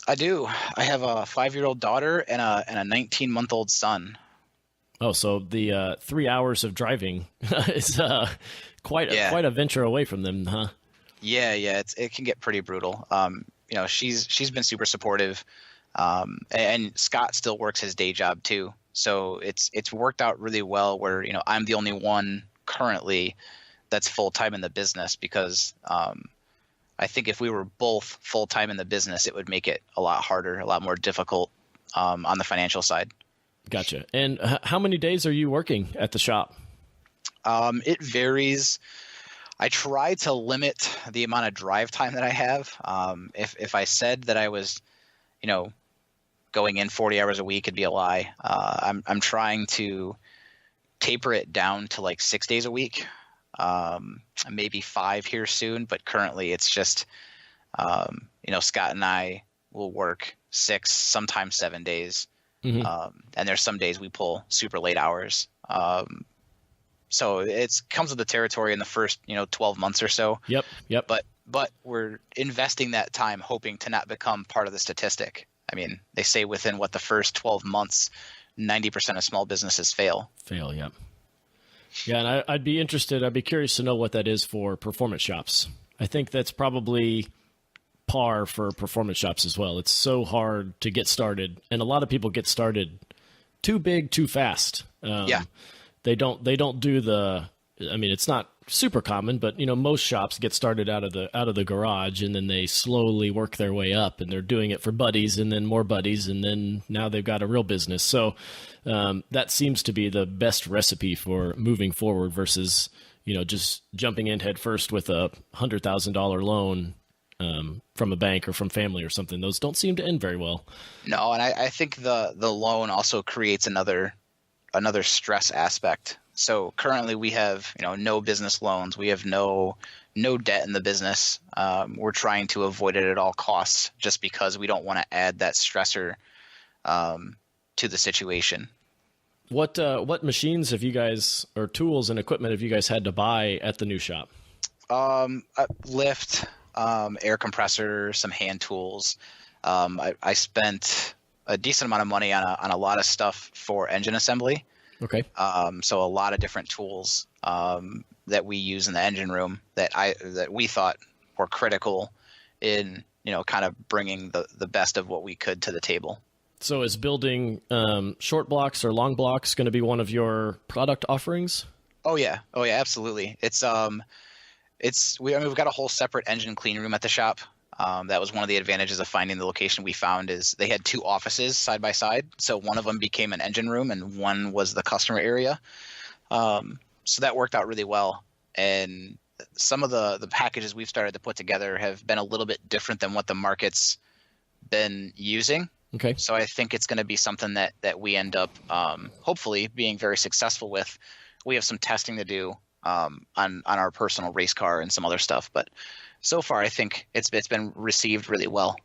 I do. I have a 5-year-old daughter and a 19-month-old son. Oh, so the 3 hours of driving is quite a venture away from them, huh? Yeah. It can get pretty brutal. She's been super supportive, and Scott still works his day job too. So it's worked out really well where I'm the only one currently that's full time in the business, because I think if we were both full time in the business, it would make it a lot harder, a lot more difficult on the financial side. Gotcha. And how many days are you working at the shop? It varies. I try to limit the amount of drive time that I have. If I said that I was, going in 40 hours a week, it'd be a lie. I'm trying to taper it down to like 6 days a week, maybe 5 here soon. But currently it's just, Scott and I will work 6, sometimes 7 days. Mm-hmm. And there's some days we pull super late hours. So it comes with the territory in the first, 12 months or so. Yep. But we're investing that time hoping to not become part of the statistic. I mean, they say within the first 12 months, 90% of small businesses fail. Yep. Yeah, and I'd be curious to know what that is for performance shops. I think that's probably par for performance shops as well. It's so hard to get started, and a lot of people get started too big, too fast. They don't do it's not super common, but most shops get started out of the garage, and then they slowly work their way up, and they're doing it for buddies and then more buddies, and then now they've got a real business. So that seems to be the best recipe for moving forward versus just jumping in head first with a $100,000 loan from a bank or from family or something. Those don't seem to end very well. No, and I think the loan also creates another stress aspect. So currently we have, no business loans. We have no debt in the business. We're trying to avoid it at all costs, just because we don't want to add that stressor to the situation. What machines have you guys, or tools and equipment have you guys had to buy at the new shop? Lift, air compressor, some hand tools. I spent a decent amount of money on a lot of stuff for engine assembly. Okay. So a lot of different tools that we use in the engine room that we thought were critical in kind of bringing the best of what we could to the table. So is building short blocks or long blocks going to be one of your product offerings? Oh yeah, absolutely. We've got a whole separate engine clean room at the shop. That was one of the advantages of finding the location we found, is they had 2 offices side by side. So one of them became an engine room and one was the customer area. So that worked out really well. And some of the packages we've started to put together have been a little bit different than what the market's been using. Okay. So I think it's going to be something that we end up hopefully being very successful with. We have some testing to do on our personal race car and some other stuff, but so far I think it's been received really well.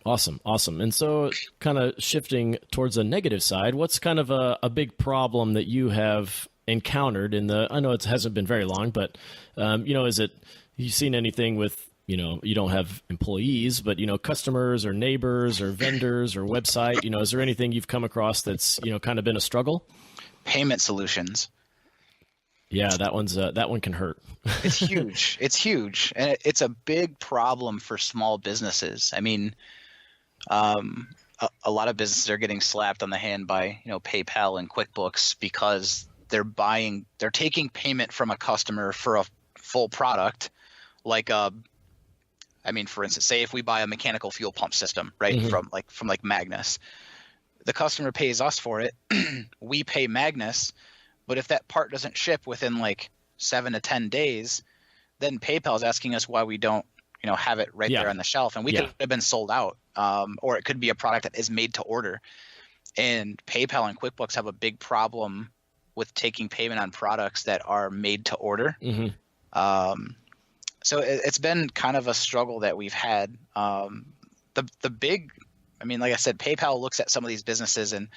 Awesome. And so kind of shifting towards the negative side, what's kind of a big problem that you have encountered I know it hasn't been very long, but is it, you seen anything with, you don't have employees, but, customers or neighbors or vendors or website, is there anything you've come across that's, kind of been a struggle? Payment solutions. Yeah, that one can hurt. It's huge. It's huge. And it's a big problem for small businesses. I mean, a lot of businesses are getting slapped on the hand by, PayPal and QuickBooks because they're taking payment from a customer for a full product. Like, for instance, say if we buy a mechanical fuel pump system, right, mm-hmm. from Magnus, the customer pays us for it. We pay Magnus. But if that part doesn't ship within 7 to 10 days, then PayPal is asking us why we don't, have it right there on the shelf. And we could have been sold out. Or it could be a product that is made to order. And PayPal and QuickBooks have a big problem with taking payment on products that are made to order. Mm-hmm. So it's been kind of a struggle that we've had. The big, like I said, PayPal looks at some of these businesses, and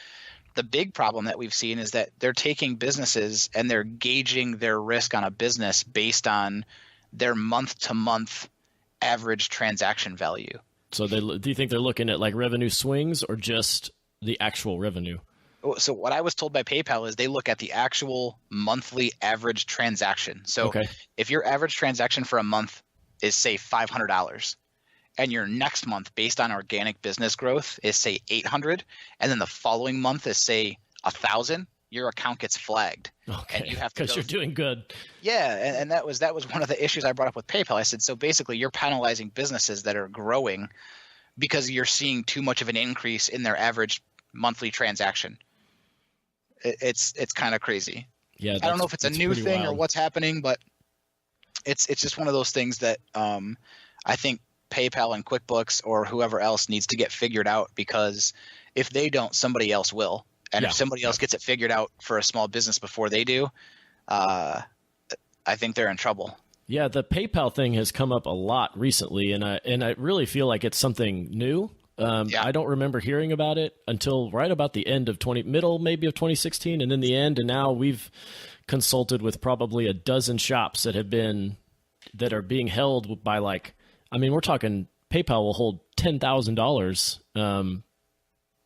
the big problem that we've seen is that they're taking businesses and they're gauging their risk on a business based on their month-to-month average transaction value. So do you think they're looking at revenue swings or just the actual revenue? So what I was told by PayPal is they look at the actual monthly average transaction. So if your average transaction for a month is, say, $500, and your next month, based on organic business growth, is, say, $800, and then the following month is, say, $1,000, your account gets flagged. Okay, and you have to because you're doing good. Yeah, and that was one of the issues I brought up with PayPal. I said, so basically you're penalizing businesses that are growing because you're seeing too much of an increase in their average monthly transaction. It's kind of crazy. Yeah, I don't know if it's a new thing or what's happening, but it's just one of those things that I think PayPal and QuickBooks or whoever else needs to get figured out, because if they don't, somebody else will. And if somebody else gets it figured out for a small business before they do, I think they're in trouble. Yeah, the PayPal thing has come up a lot recently, and I really feel like it's something new. I don't remember hearing about it until right about the end of middle maybe of 2016, and then the end. And now we've consulted with probably a dozen shops that are being held by we're talking PayPal will hold $10,000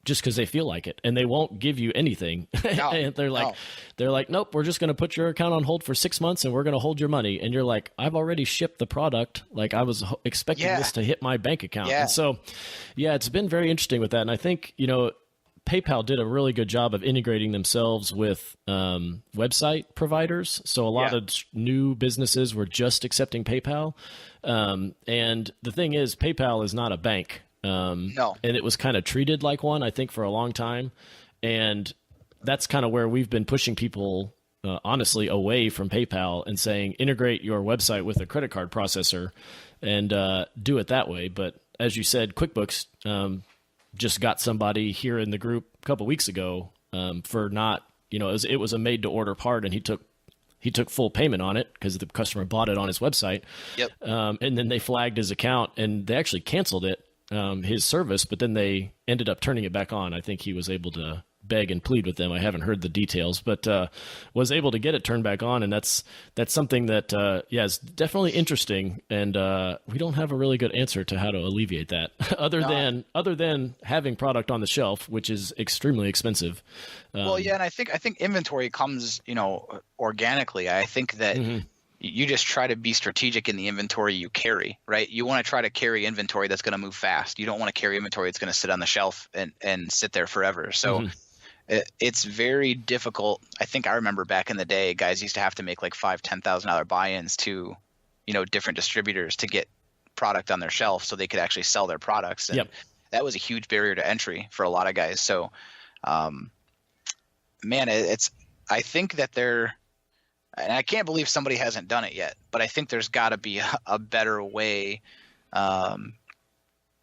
just because they feel like it, and they won't give you anything. No, and they're like, nope, we're just going to put your account on hold for 6 months, and we're going to hold your money. And you're like, I've already shipped the product. I was expecting this to hit my bank account. Yeah. And so, it's been very interesting with that. And I think, PayPal did a really good job of integrating themselves with website providers. So a lot of new businesses were just accepting PayPal. And the thing is, PayPal is not a bank. No. And it was kind of treated like one, I think, for a long time. And that's kind of where we've been pushing people, honestly, away from PayPal and saying, integrate your website with a credit card processor and do it that way. But as you said, QuickBooks just got somebody here in the group a couple weeks ago for not, it was a made to order part, and he took full payment on it because the customer bought it on his website. Yep. And then they flagged his account, and they actually canceled it, his service, but then they ended up turning it back on. I think he was able to beg and plead with them. I haven't heard the details, but was able to get it turned back on. And that's something that, is definitely interesting. And we don't have a really good answer to how to alleviate that other than having product on the shelf, which is extremely expensive. And I think inventory comes, organically. I think that you just try to be strategic in the inventory you carry, right? You want to try to carry inventory that's going to move fast. You don't want to carry inventory that's going to sit on the shelf and sit there forever. So it's very difficult. I think I remember back in the day, guys used to have to make $5,000, $10,000 buy-ins to, different distributors to get product on their shelf so they could actually sell their products. And that was a huge barrier to entry for a lot of guys. So, I think that and I can't believe somebody hasn't done it yet, but I think there's got to be a better way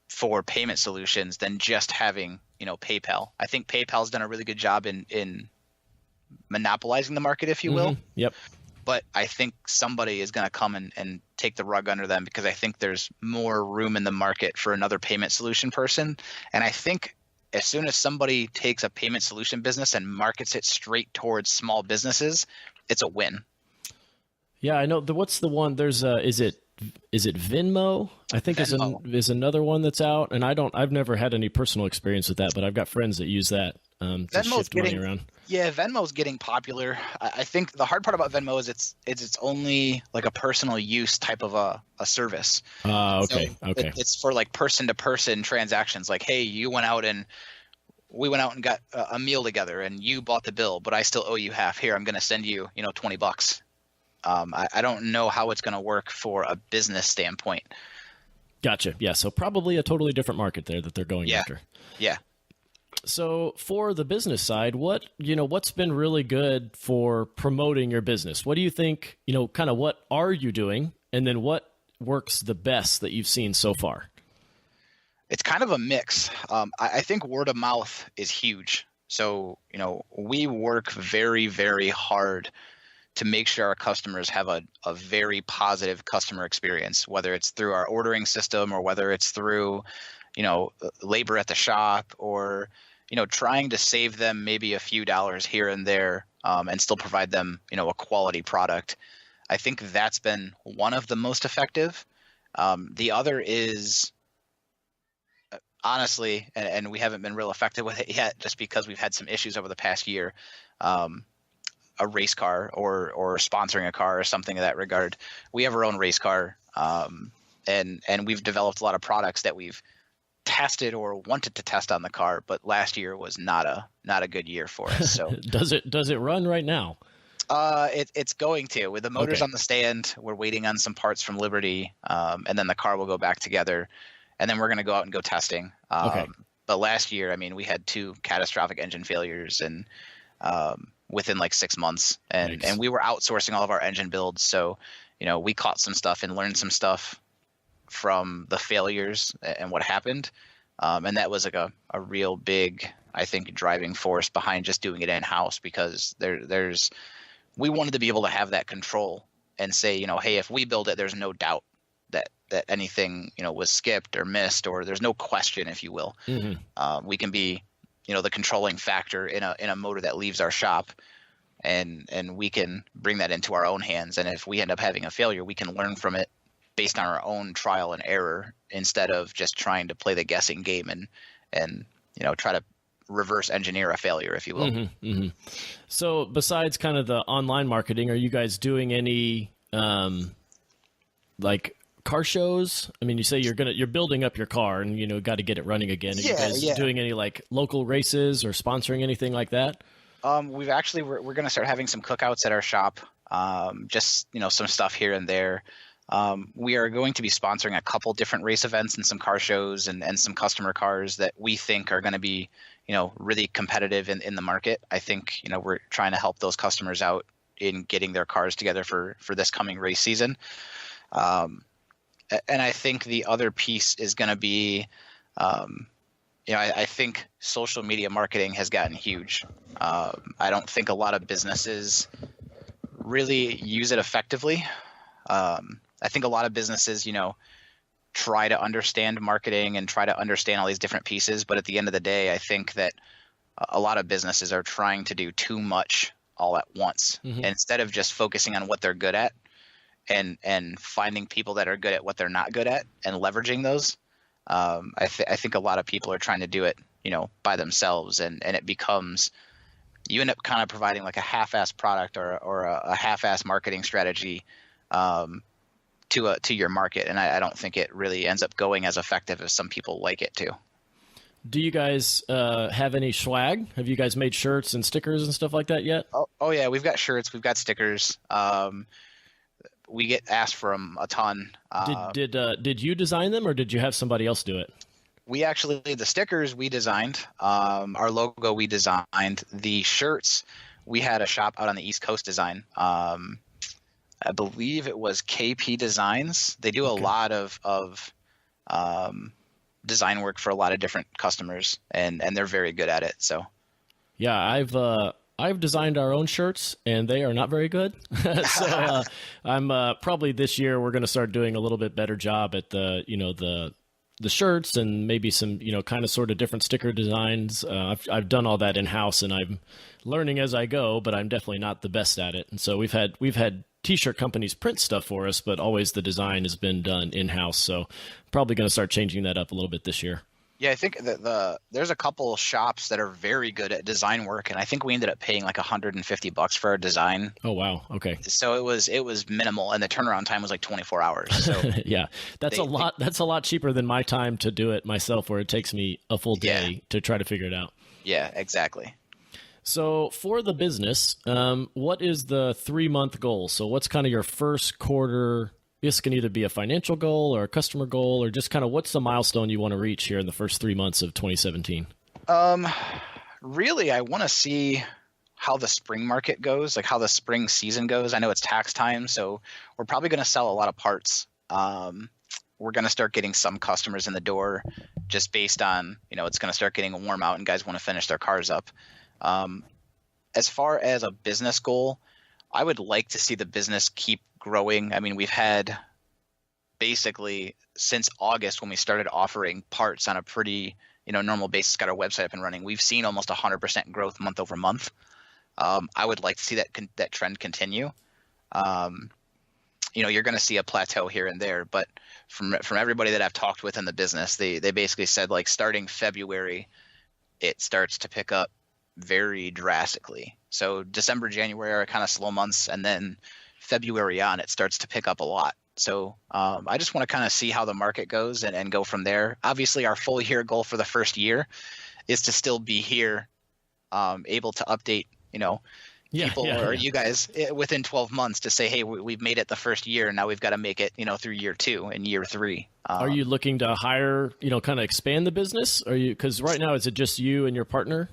for payment solutions than just having, PayPal. I think PayPal's done a really good job in monopolizing the market, if you will. Yep. But I think somebody is going to come and take the rug under them, because I think there's more room in the market for another payment solution person. And I think as soon as somebody takes a payment solution business and markets it straight towards small businesses, it's a win. Yeah, I know. What's the one? There's is it Venmo? I think is another one that's out, and I've never had any personal experience with that, but I've got friends that use that to shift money around. Yeah, Venmo's getting popular. I think the hard part about Venmo is it's only like a personal use type of a service. Okay. So it's for like person to person transactions. Like, hey, we went out and got a meal together, and you bought the bill, but I still owe you half. Here, I'm going to send you, $20. I don't know how it's going to work for a business standpoint. Gotcha. Yeah. So probably a totally different market there that they're going after. Yeah. So for the business side, what's been really good for promoting your business? What do you think, kind of what are you doing? And then what works the best that you've seen so far? It's kind of a mix. I think word of mouth is huge. So, we work very, very hard to make sure our customers have a very positive customer experience, whether it's through our ordering system or whether it's through, labor at the shop, or, trying to save them maybe a few dollars here and there, and still provide them, a quality product. I think that's been one of the most effective. The other is, honestly, and we haven't been real effective with it yet, just because we've had some issues over the past year, a race car or sponsoring a car or something of that regard. We have our own race car, and we've developed a lot of products that we've tested or wanted to test on the car, but last year was not a good year for us. So does it run right now? It's going to, with the motors on the stand. We're waiting on some parts from Liberty, and then the car will go back together, and then we're going to go out and go testing. But last year, we had 2 catastrophic engine failures, and within like 6 months, and we were outsourcing all of our engine builds. So, we caught some stuff and learned some stuff from the failures and what happened. And that was like a real big, I think, driving force behind just doing it in-house, because we wanted to be able to have that control and say, hey, if we build it, there's no doubt that anything, was skipped or missed, or there's no question, if you will. Mm-hmm. We can be, the controlling factor in a motor that leaves our shop, and we can bring that into our own hands. And if we end up having a failure, we can learn from it based on our own trial and error, instead of just trying to play the guessing game and try to reverse engineer a failure, if you will. Mm-hmm, mm-hmm. So besides kind of the online marketing, are you guys doing any like car shows? You say you're building up your car and got to get it running again. Are you guys doing any like local races or sponsoring anything like that? We're going to start having some cookouts at our shop. Just some stuff here and there. We are going to be sponsoring a couple different race events and some car shows and some customer cars that we think are going to be really competitive in the market. I think we're trying to help those customers out in getting their cars together for this coming race season. And I think the other piece is going to be, I think social media marketing has gotten huge. I don't think a lot of businesses really use it effectively. I think a lot of businesses, try to understand marketing and try to understand all these different pieces. But at the end of the day, I think that a lot of businesses are trying to do too much all at once. Mm-hmm. And instead of just focusing on what they're good at, and finding people that are good at what they're not good at and leveraging those. I think a lot of people are trying to do it, by themselves, and it becomes, you end up kind of providing like a half-ass product or a half-ass marketing strategy to your market. And I don't think it really ends up going as effective as some people like it to. Do you guys have any swag? Have you guys made shirts and stickers and stuff like that yet? Oh yeah, we've got shirts, we've got stickers. We get asked for them a ton. Did you design them, or did you have somebody else do it? The stickers we designed. Our logo we designed. The shirts, we had a shop out on the East Coast design. I believe it was KP Designs. They do a lot of design work for a lot of different customers, and they're very good at it. So yeah, I've designed our own shirts, and they are not very good. So I'm probably this year we're going to start doing a little bit better job at the shirts and maybe some kind of sort of different sticker designs. I've done all that in house, and I'm learning as I go, but I'm definitely not the best at it. And so we've had T-shirt companies print stuff for us, but always the design has been done in house. So probably going to start changing that up a little bit this year. yeah, I think that there's a couple shops that are very good at design work, and I think we ended up paying like $150 for our design. Oh wow, okay. So it was minimal, and the turnaround time was like 24 hours. So yeah, that's a lot cheaper than my time to do it myself, where it takes me a full day to try to figure it out. Yeah, exactly. So for the business, what is the 3-month goal? So what's kind of your first quarter? This can either be a financial goal or a customer goal, or just kind of what's the milestone you want to reach here in the first 3 months of 2017? Really, I want to see how the spring market goes, like how the spring season goes. I know it's tax time, so we're probably going to sell a lot of parts. We're going to start getting some customers in the door just based on, it's going to start getting warm out and guys want to finish their cars up. As far as a business goal, I would like to see the business keep growing. I mean, we've had basically since August when we started offering parts on a pretty, normal basis, got our website up and running. We've seen almost 100% growth month over month. I would like to see that trend continue. You're going to see a plateau here and there, but from everybody that I've talked with in the business, they basically said like starting February, it starts to pick up very drastically. So December, January are kind of slow months, and then February on, it starts to pick up a lot. So I just want to kind of see how the market goes and go from there. Obviously, our full year goal for the first year is to still be here, able to update, people or you guys within 12 months to say, hey, we've made it the first year, and now we've got to make it, through year 2 and year 3. Are you looking to hire, kind of expand the business? Because right now, is it just you and your partner?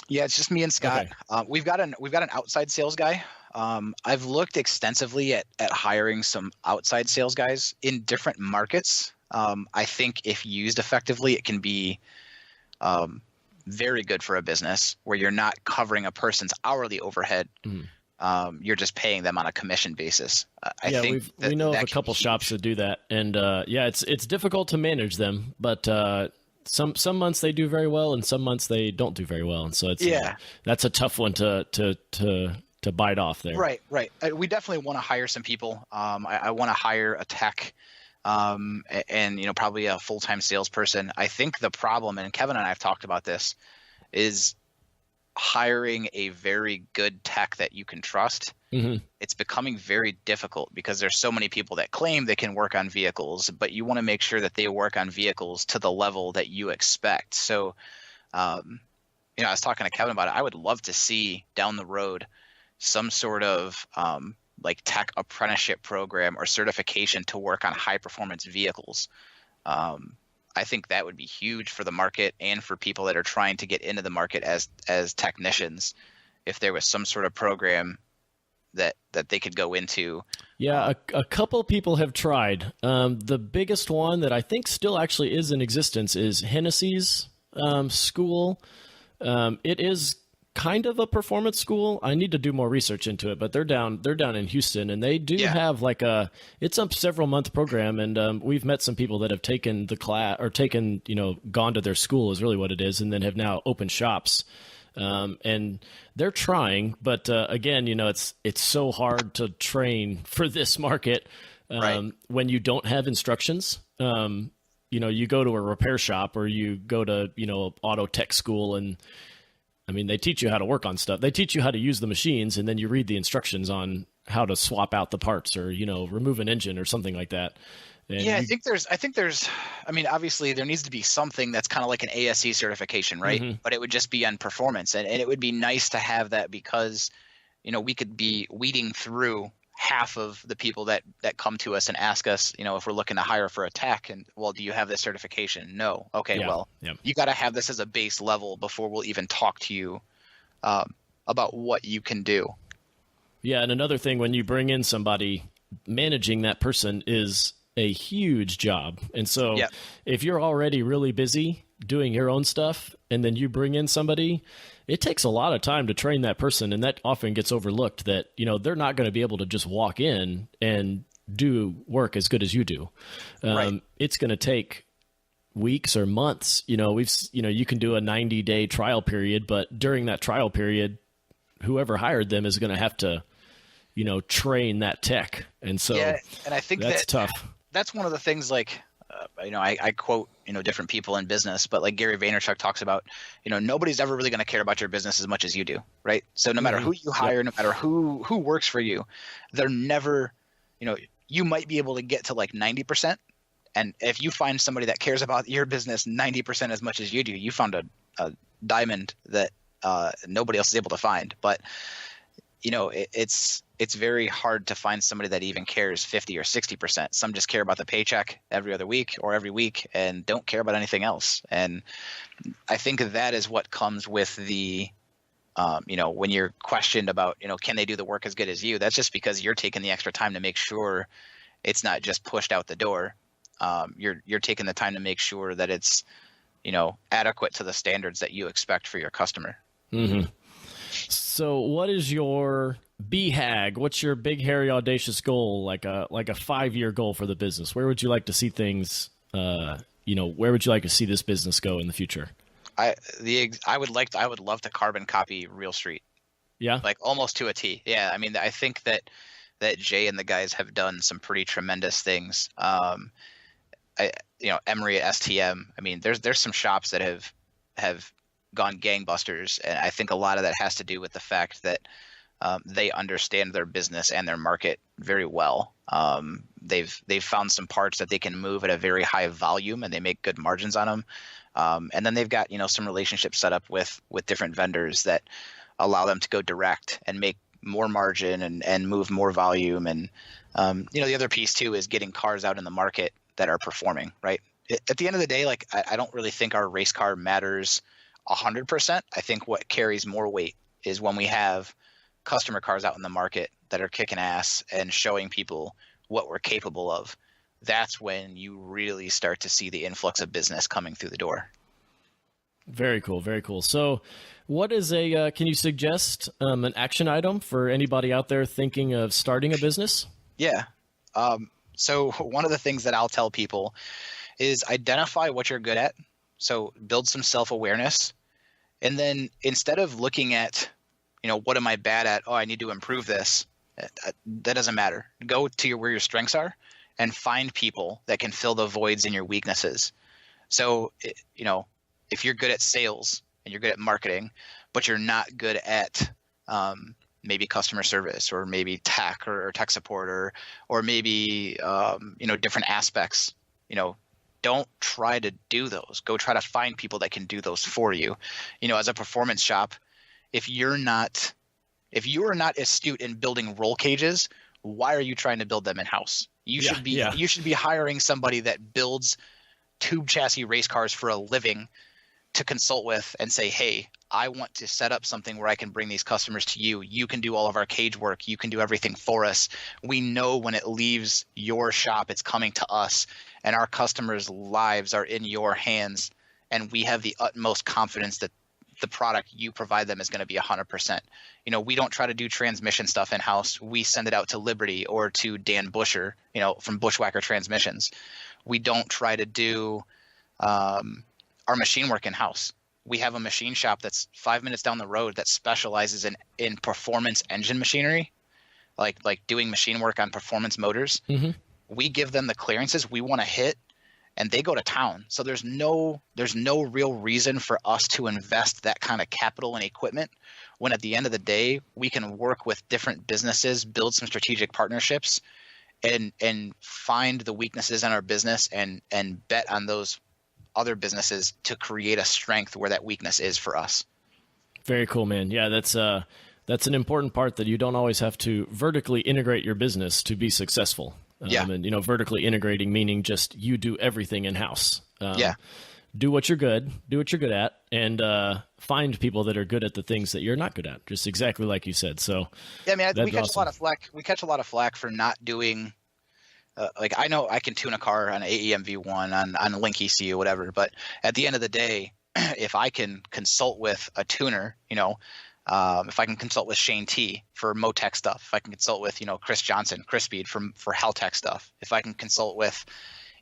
Yeah, it's just me and Scott. Okay. We've got an outside sales guy. I've looked extensively at hiring some outside sales guys in different markets. I think if used effectively, it can be very good for a business where you're not covering a person's hourly overhead. Mm-hmm. You're just paying them on a commission basis. I think we know of a couple shops that do that, and it's difficult to manage them, but some months they do very well, and some months they don't do very well, and so it's that's a tough one to bite off there. Right. We definitely want to hire some people. I want to hire a tech, and probably a full-time salesperson. I think the problem, and Kevin and I have talked about this, is hiring a very good tech that you can trust. Mm-hmm. It's becoming very difficult because there's so many people that claim they can work on vehicles, but you want to make sure that they work on vehicles to the level that you expect. So, I was talking to Kevin about it. I would love to see down the road some sort of like tech apprenticeship program or certification to work on high performance vehicles. I think that would be huge for the market and for people that are trying to get into the market as technicians. If there was some sort of program that they could go into. Yeah, a couple people have tried. The biggest one that I think still actually is in existence is Hennessy's school. It is kind of a performance school. I need to do more research into it, but they're down in Houston, and they do have it's a several month program, and we've met some people that have taken the class or gone to their school is really what it is, and then have now opened shops. And they're trying, but again, it's so hard to train for this market when you don't have instructions. You go to a repair shop or you go to auto tech school, and I mean, they teach you how to work on stuff. They teach you how to use the machines, and then you read the instructions on how to swap out the parts or, remove an engine or something like that. And I think there's, I mean, obviously there needs to be something that's kind of like an ASE certification, right? Mm-hmm. But it would just be on performance. And it would be nice to have that because, we could be weeding through half of the people that come to us and ask us, if we're looking to hire for a tech, and well, do you have this certification? No. Okay. You got to have this as a base level before we'll even talk to you about what you can do. Yeah, and another thing, when you bring in somebody, managing that person is a huge job. And so if you're already really busy doing your own stuff and then you bring in somebody, it takes a lot of time to train that person. And that often gets overlooked, that, you know, they're not going to be able to just walk in and do work as good as you do. It's going to take weeks or months. You know, you can do a 90-day trial period, but during that trial period, whoever hired them is going to have to, you know, train that tech. And so and I think that's tough. That's one of the things, like, you know, I quote, you know, different people in business, but like Gary Vaynerchuk talks about, you know, nobody's ever really going to care about your business as much as you do. Right. So no matter who you hire, no matter who works for you, they're never, you know, you might be able to get to like 90%. And if you find somebody that cares about your business 90% as much as you do, you found a diamond that nobody else is able to find. But, you know, it's very hard to find somebody that even cares 50 or 60%. Some just care about the paycheck every other week or every week and don't care about anything else. And I think that is what comes with the, you know, when you're questioned about, you know, can they do the work as good as you? That's just because you're taking the extra time to make sure it's not just pushed out the door. You're taking the time to make sure that it's, you know, adequate to the standards that you expect for your customer. Mm-hmm. So what is your BHAG? What's your big, hairy, audacious goal? Like a 5-year goal for the business? Where would you like to see things, you know, where would you like to see this business go in the future? I would love to carbon copy Real Street. Yeah. Like almost to a T. Yeah. I mean, I think that Jay and the guys have done some pretty tremendous things. You know, Emery at STM. I mean, there's some shops that have gone gangbusters, and I think a lot of that has to do with the fact that they understand their business and their market very well. They've found some parts that they can move at a very high volume, and they make good margins on them. And then they've got, you know, some relationships set up with different vendors that allow them to go direct and make more margin and move more volume. And you know, the other piece too is getting cars out in the market that are performing, right? At the end of the day, like, I don't really think our race car matters 100%. I think what carries more weight is when we have customer cars out in the market that are kicking ass and showing people what we're capable of. That's when you really start to see the influx of business coming through the door. Very cool. Very cool. So what is can you suggest an action item for anybody out there thinking of starting a business? Yeah. So one of the things that I'll tell people is identify what you're good at. So build some self-awareness. And then instead of looking at, you know, what am I bad at? Oh, I need to improve this. That doesn't matter. Go to where your strengths are and find people that can fill the voids in your weaknesses. So, you know, if you're good at sales and you're good at marketing, but you're not good at maybe customer service or maybe tech or tech support or maybe, you know, different aspects, you know, don't try to do those. Go try to find people that can do those for you. You know, as a performance shop, if you are not astute in building roll cages, why are you trying to build them in-house? You should be hiring somebody that builds tube chassis race cars for a living to consult with and say, hey, I want to set up something where I can bring these customers to you. You can do all of our cage work. You can do everything for us. We know when it leaves your shop, it's coming to us, and our customers' lives are in your hands. And we have the utmost confidence that the product you provide them is going to be 100%. You know, we don't try to do transmission stuff in-house. We send it out to Liberty or to Dan Buschur, you know, from Bushwhacker Transmissions. We don't try to do our machine work in-house. We have a machine shop that's 5 minutes down the road that specializes in performance engine machinery, like doing machine work on performance motors. Mm-hmm. We give them the clearances we want to hit, and they go to town. So there's no real reason for us to invest that kind of capital and equipment when at the end of the day, we can work with different businesses, build some strategic partnerships, and find the weaknesses in our business and bet on those other businesses to create a strength where that weakness is for us. Very cool, man. Yeah, that's an important part, that you don't always have to vertically integrate your business to be successful. And, you know, vertically integrating meaning just you do everything in-house. do what you're good at, and find people that are good at the things that you're not good at. Just exactly like you said. So yeah, I mean, we catch awesome. a lot of flack. We catch a lot of flack for not doing. Like I know I can tune a car on AEM V1 on Link ECU, whatever. But at the end of the day, if I can consult with a tuner, if I can consult with Shane T for Motec stuff, if I can consult with Chris Johnson, Chris Speed for Haltech stuff, if I can consult with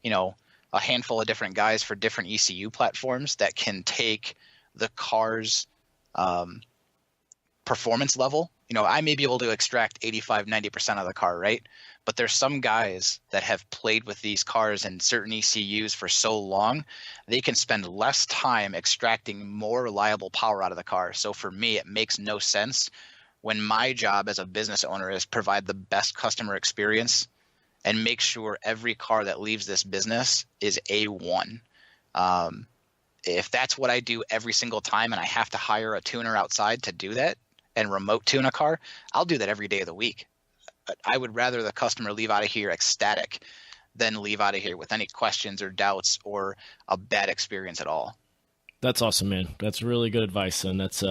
a handful of different guys for different ECU platforms that can take the car's performance level. I may be able to extract 85, 90% of the car, right? But there's some guys that have played with these cars and certain ECUs for so long, they can spend less time extracting more reliable power out of the car. So for me, it makes no sense when my job as a business owner is provide the best customer experience and make sure every car that leaves this business is A1. If that's what I do every single time and I have to hire a tuner outside to do that and remote tune a car, I'll do that every day of the week. I would rather the customer leave out of here ecstatic than leave out of here with any questions or doubts or a bad experience at all. That's awesome, man. That's really good advice, and that's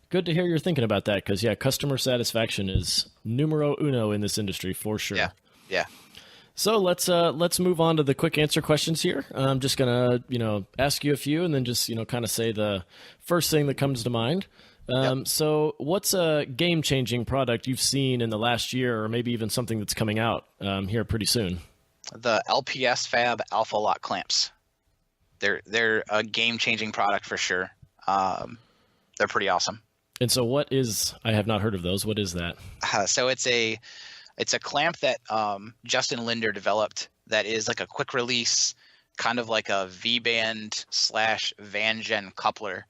good to hear you're thinking about that because, customer satisfaction is numero uno in this industry for sure. Yeah. So let's move on to the quick answer questions here. I'm just gonna ask you a few and then just kind of say the first thing that comes to mind. So what's a game-changing product you've seen in the last year, or maybe even something that's coming out here pretty soon? The LPS Fab Alpha Lock clamps. They're a game-changing product for sure. They're pretty awesome. And so I have not heard of those. What is that? So it's a clamp that Justin Linder developed that is like a quick release, kind of like a V-band / Van Gen coupler.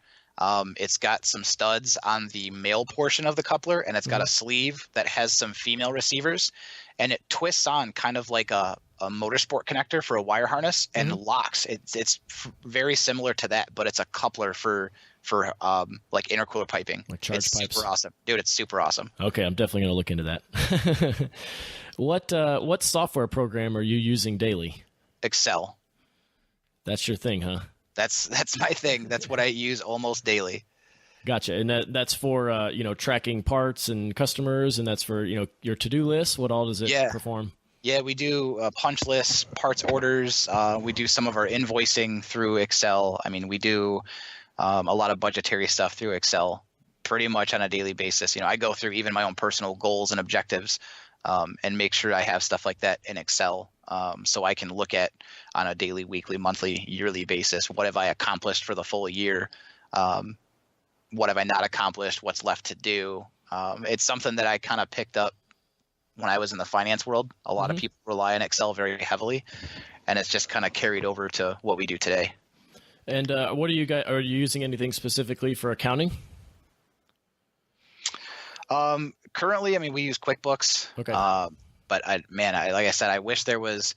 It's got some studs on the male portion of the coupler, and it's got a sleeve that has some female receivers, and it twists on kind of like a motorsport connector for a wire harness and locks. It's very similar to that, but it's a coupler for like intercooler piping. Like charge it's pipes. Super awesome, dude. It's super awesome. Okay, I'm definitely going to look into that. What software program are you using daily? Excel. That's your thing, huh? That's my thing. That's what I use almost daily. Gotcha. And that's for tracking parts and customers, and that's for your to-do list. What all does it perform? Yeah, we do punch lists, parts orders. We do some of our invoicing through Excel. I mean, we do a lot of budgetary stuff through Excel pretty much on a daily basis. I go through even my own personal goals and objectives and make sure I have stuff like that in Excel. So I can look at on a daily, weekly, monthly, yearly basis, what have I accomplished for the full year? What have I not accomplished? What's left to do? It's something that I kind of picked up when I was in the finance world. A lot of people rely on Excel very heavily, and it's just kind of carried over to what we do today. And what are you using anything specifically for accounting? Currently, I mean, we use QuickBooks. Okay. But like I said, I wish there was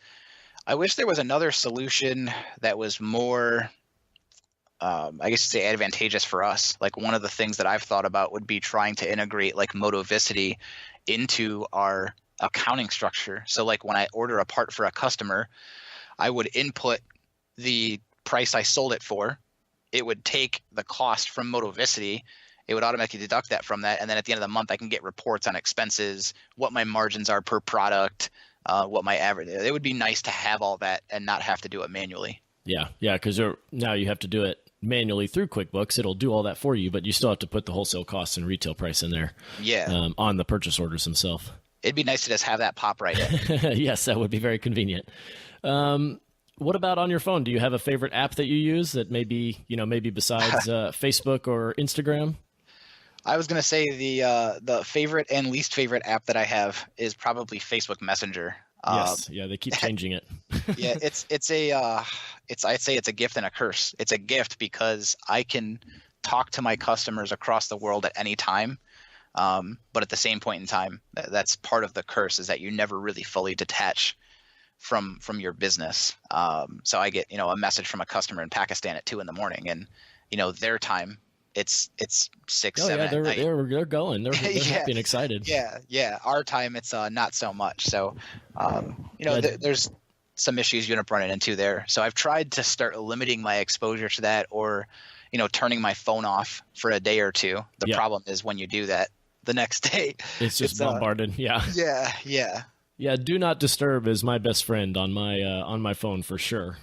another solution that was more, I guess you'd say, advantageous for us. Like one of the things that I've thought about would be trying to integrate like Motovicity into our accounting structure. So like when I order a part for a customer, I would input the price I sold it for. It would take the cost from Motovicity. It would automatically deduct that from that. And then at the end of the month, I can get reports on expenses, what my margins are per product, what my average. It would be nice to have all that and not have to do it manually. Yeah, because now you have to do it manually through QuickBooks. It'll do all that for you, but you still have to put the wholesale costs and retail price in there. Yeah. On the purchase orders themselves. It'd be nice to just have that pop right in. Yes, that would be very convenient. What about on your phone? Do you have a favorite app that you use that maybe besides Facebook or Instagram? I was going to say the favorite and least favorite app that I have is probably Facebook Messenger. Yes, they keep changing it. Yeah, I'd say it's a gift and a curse. It's a gift because I can talk to my customers across the world at any time. But at the same point in time, that's part of the curse is that you never really fully detach from your business. So I get, a message from a customer in Pakistan at 2 a.m. and, their time, it's 6, 7 at night. They're going. They're happy and excited. Yeah. Our time, it's not so much. So, there's some issues you end up running into there. So I've tried to start limiting my exposure to that, or, turning my phone off for a day or two. The problem is when you do that, the next day it's just bombarded. Yeah. Yeah. Do not disturb is my best friend on my phone for sure.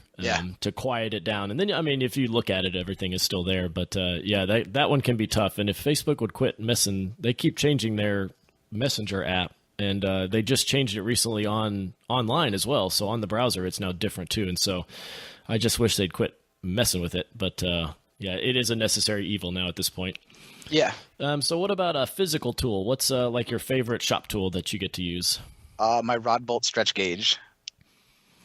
To quiet it down. And then, I mean, if you look at it, everything is still there. But that one can be tough. And if Facebook would quit messing, they keep changing their Messenger app, and they just changed it recently online as well. So on the browser, it's now different too. And so I just wish they'd quit messing with it. But it is a necessary evil now at this point. Yeah. So what about a physical tool? What's like your favorite shop tool that you get to use? My rod bolt stretch gauge.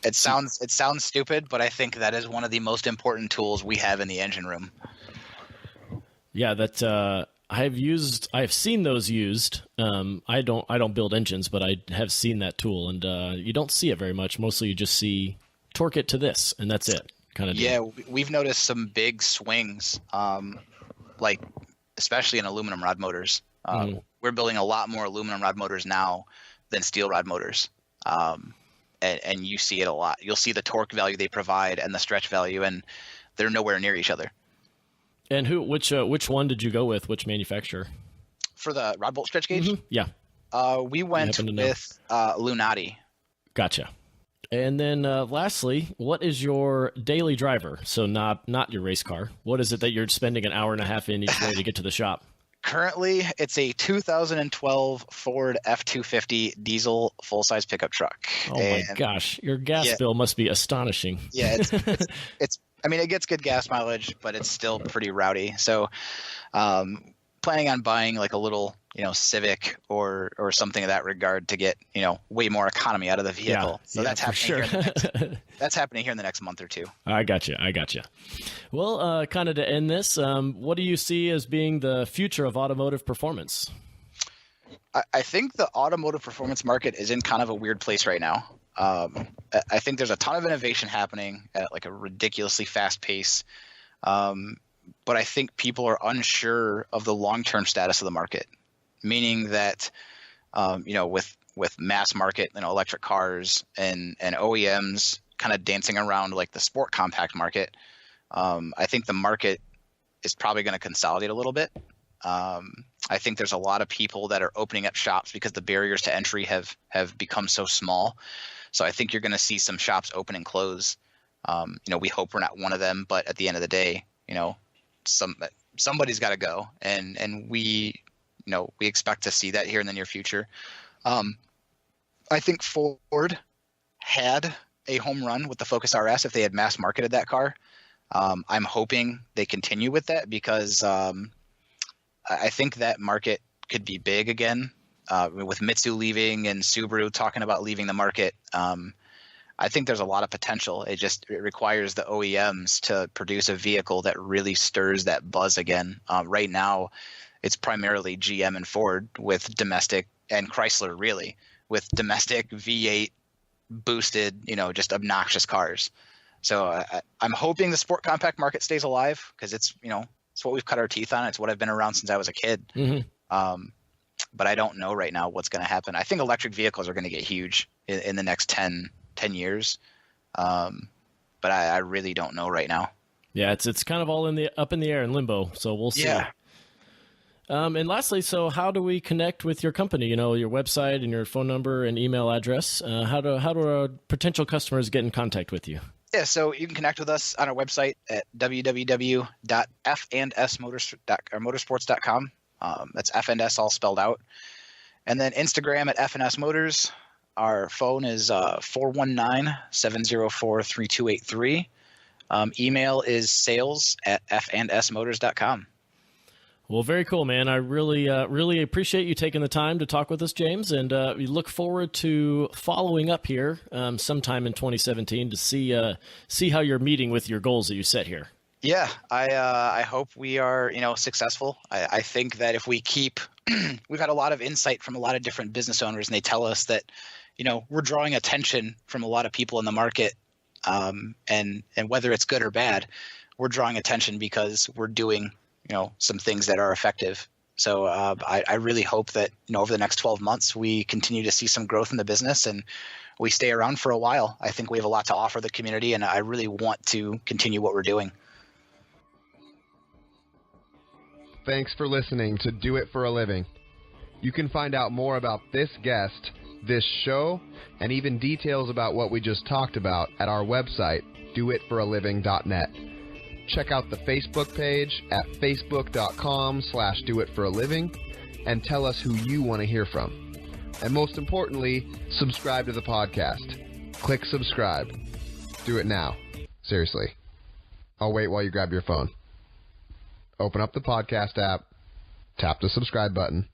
It sounds stupid, but I think that is one of the most important tools we have in the engine room. Yeah, that I've seen those used. I don't build engines, but I have seen that tool, and you don't see it very much. Mostly you just see torque it to this, and that's it. Kind of. Yeah, we've noticed some big swings, like especially in aluminum rod motors. We're building a lot more aluminum rod motors now than steel rod motors. And you see it a lot. You'll see the torque value they provide and the stretch value, and they're nowhere near each other. And which one did you go with? Which manufacturer? For the rod bolt stretch gauge? Mm-hmm. Yeah. We went with Lunati. Gotcha. And then lastly, what is your daily driver? So not your race car. What is it that you're spending an hour and a half in each way to get to the shop? Currently, it's a 2012 Ford F-250 diesel full-size pickup truck. Oh my gosh, your gas bill must be astonishing. Yeah, it's I mean, it gets good gas mileage, but it's still pretty rowdy. So, planning on buying like a little, Civic or something of that regard to get, way more economy out of the vehicle. So that's happening. That's happening here in the next month or two. I gotcha. Well, kind of to end this, what do you see as being the future of automotive performance? I think the automotive performance market is in kind of a weird place right now. I think there's a ton of innovation happening at like a ridiculously fast pace. But I think people are unsure of the long-term status of the market, meaning that, with mass market, electric cars and OEMs kind of dancing around like the sport compact market, I think the market is probably going to consolidate a little bit. I think there's a lot of people that are opening up shops because the barriers to entry have become so small. So I think you're going to see some shops open and close. We hope we're not one of them, but at the end of the day, somebody's got to go, and we expect to see that here in the near future. I think Ford had a home run with the Focus RS if they had mass marketed that car. I'm hoping they continue with that because I think that market could be big again. With Mitsu leaving and Subaru talking about leaving the market, I think there's a lot of potential. It requires the OEMs to produce a vehicle that really stirs that buzz again. Right now, it's primarily GM and Ford with domestic, and Chrysler really, with domestic V8 boosted, just obnoxious cars. So I'm hoping the sport compact market stays alive because it's what we've cut our teeth on. It's what I've been around since I was a kid. Mm-hmm. But I don't know right now what's going to happen. I think electric vehicles are going to get huge in the next 10 years. But I really don't know right now. Yeah, it's kind of all up in the air in limbo. So we'll see. Yeah. And lastly, so how do we connect with your company? Your website and your phone number and email address. How do our potential customers get in contact with you? Yeah, so you can connect with us on our website at www.f&smotorsports.com. That's F&S all spelled out. And then Instagram at F&S Motors. Our phone is 419-704-3283. Email is sales@fndsmotors.com. Well, very cool, man. I really appreciate you taking the time to talk with us, James, and we look forward to following up here sometime in 2017 to see how you're meeting with your goals that you set here. Yeah, I hope we are successful. I think that if we keep, we've had a lot of insight from a lot of different business owners, and they tell us that we're drawing attention from a lot of people in the market, and whether it's good or bad, we're drawing attention because we're doing some things that are effective. So I really hope that, over the next 12 months, we continue to see some growth in the business and we stay around for a while. I think we have a lot to offer the community, and I really want to continue what we're doing. Thanks for listening to Do It for a Living. You can find out more about this guest, this show, and even details about what we just talked about at our website, doitforaliving.net. Check out the Facebook page at facebook.com/doitforaliving and tell us who you want to hear from. And most importantly, subscribe to the podcast. Click subscribe. Do it now. Seriously. I'll wait while you grab your phone. Open up the podcast app, tap the subscribe button,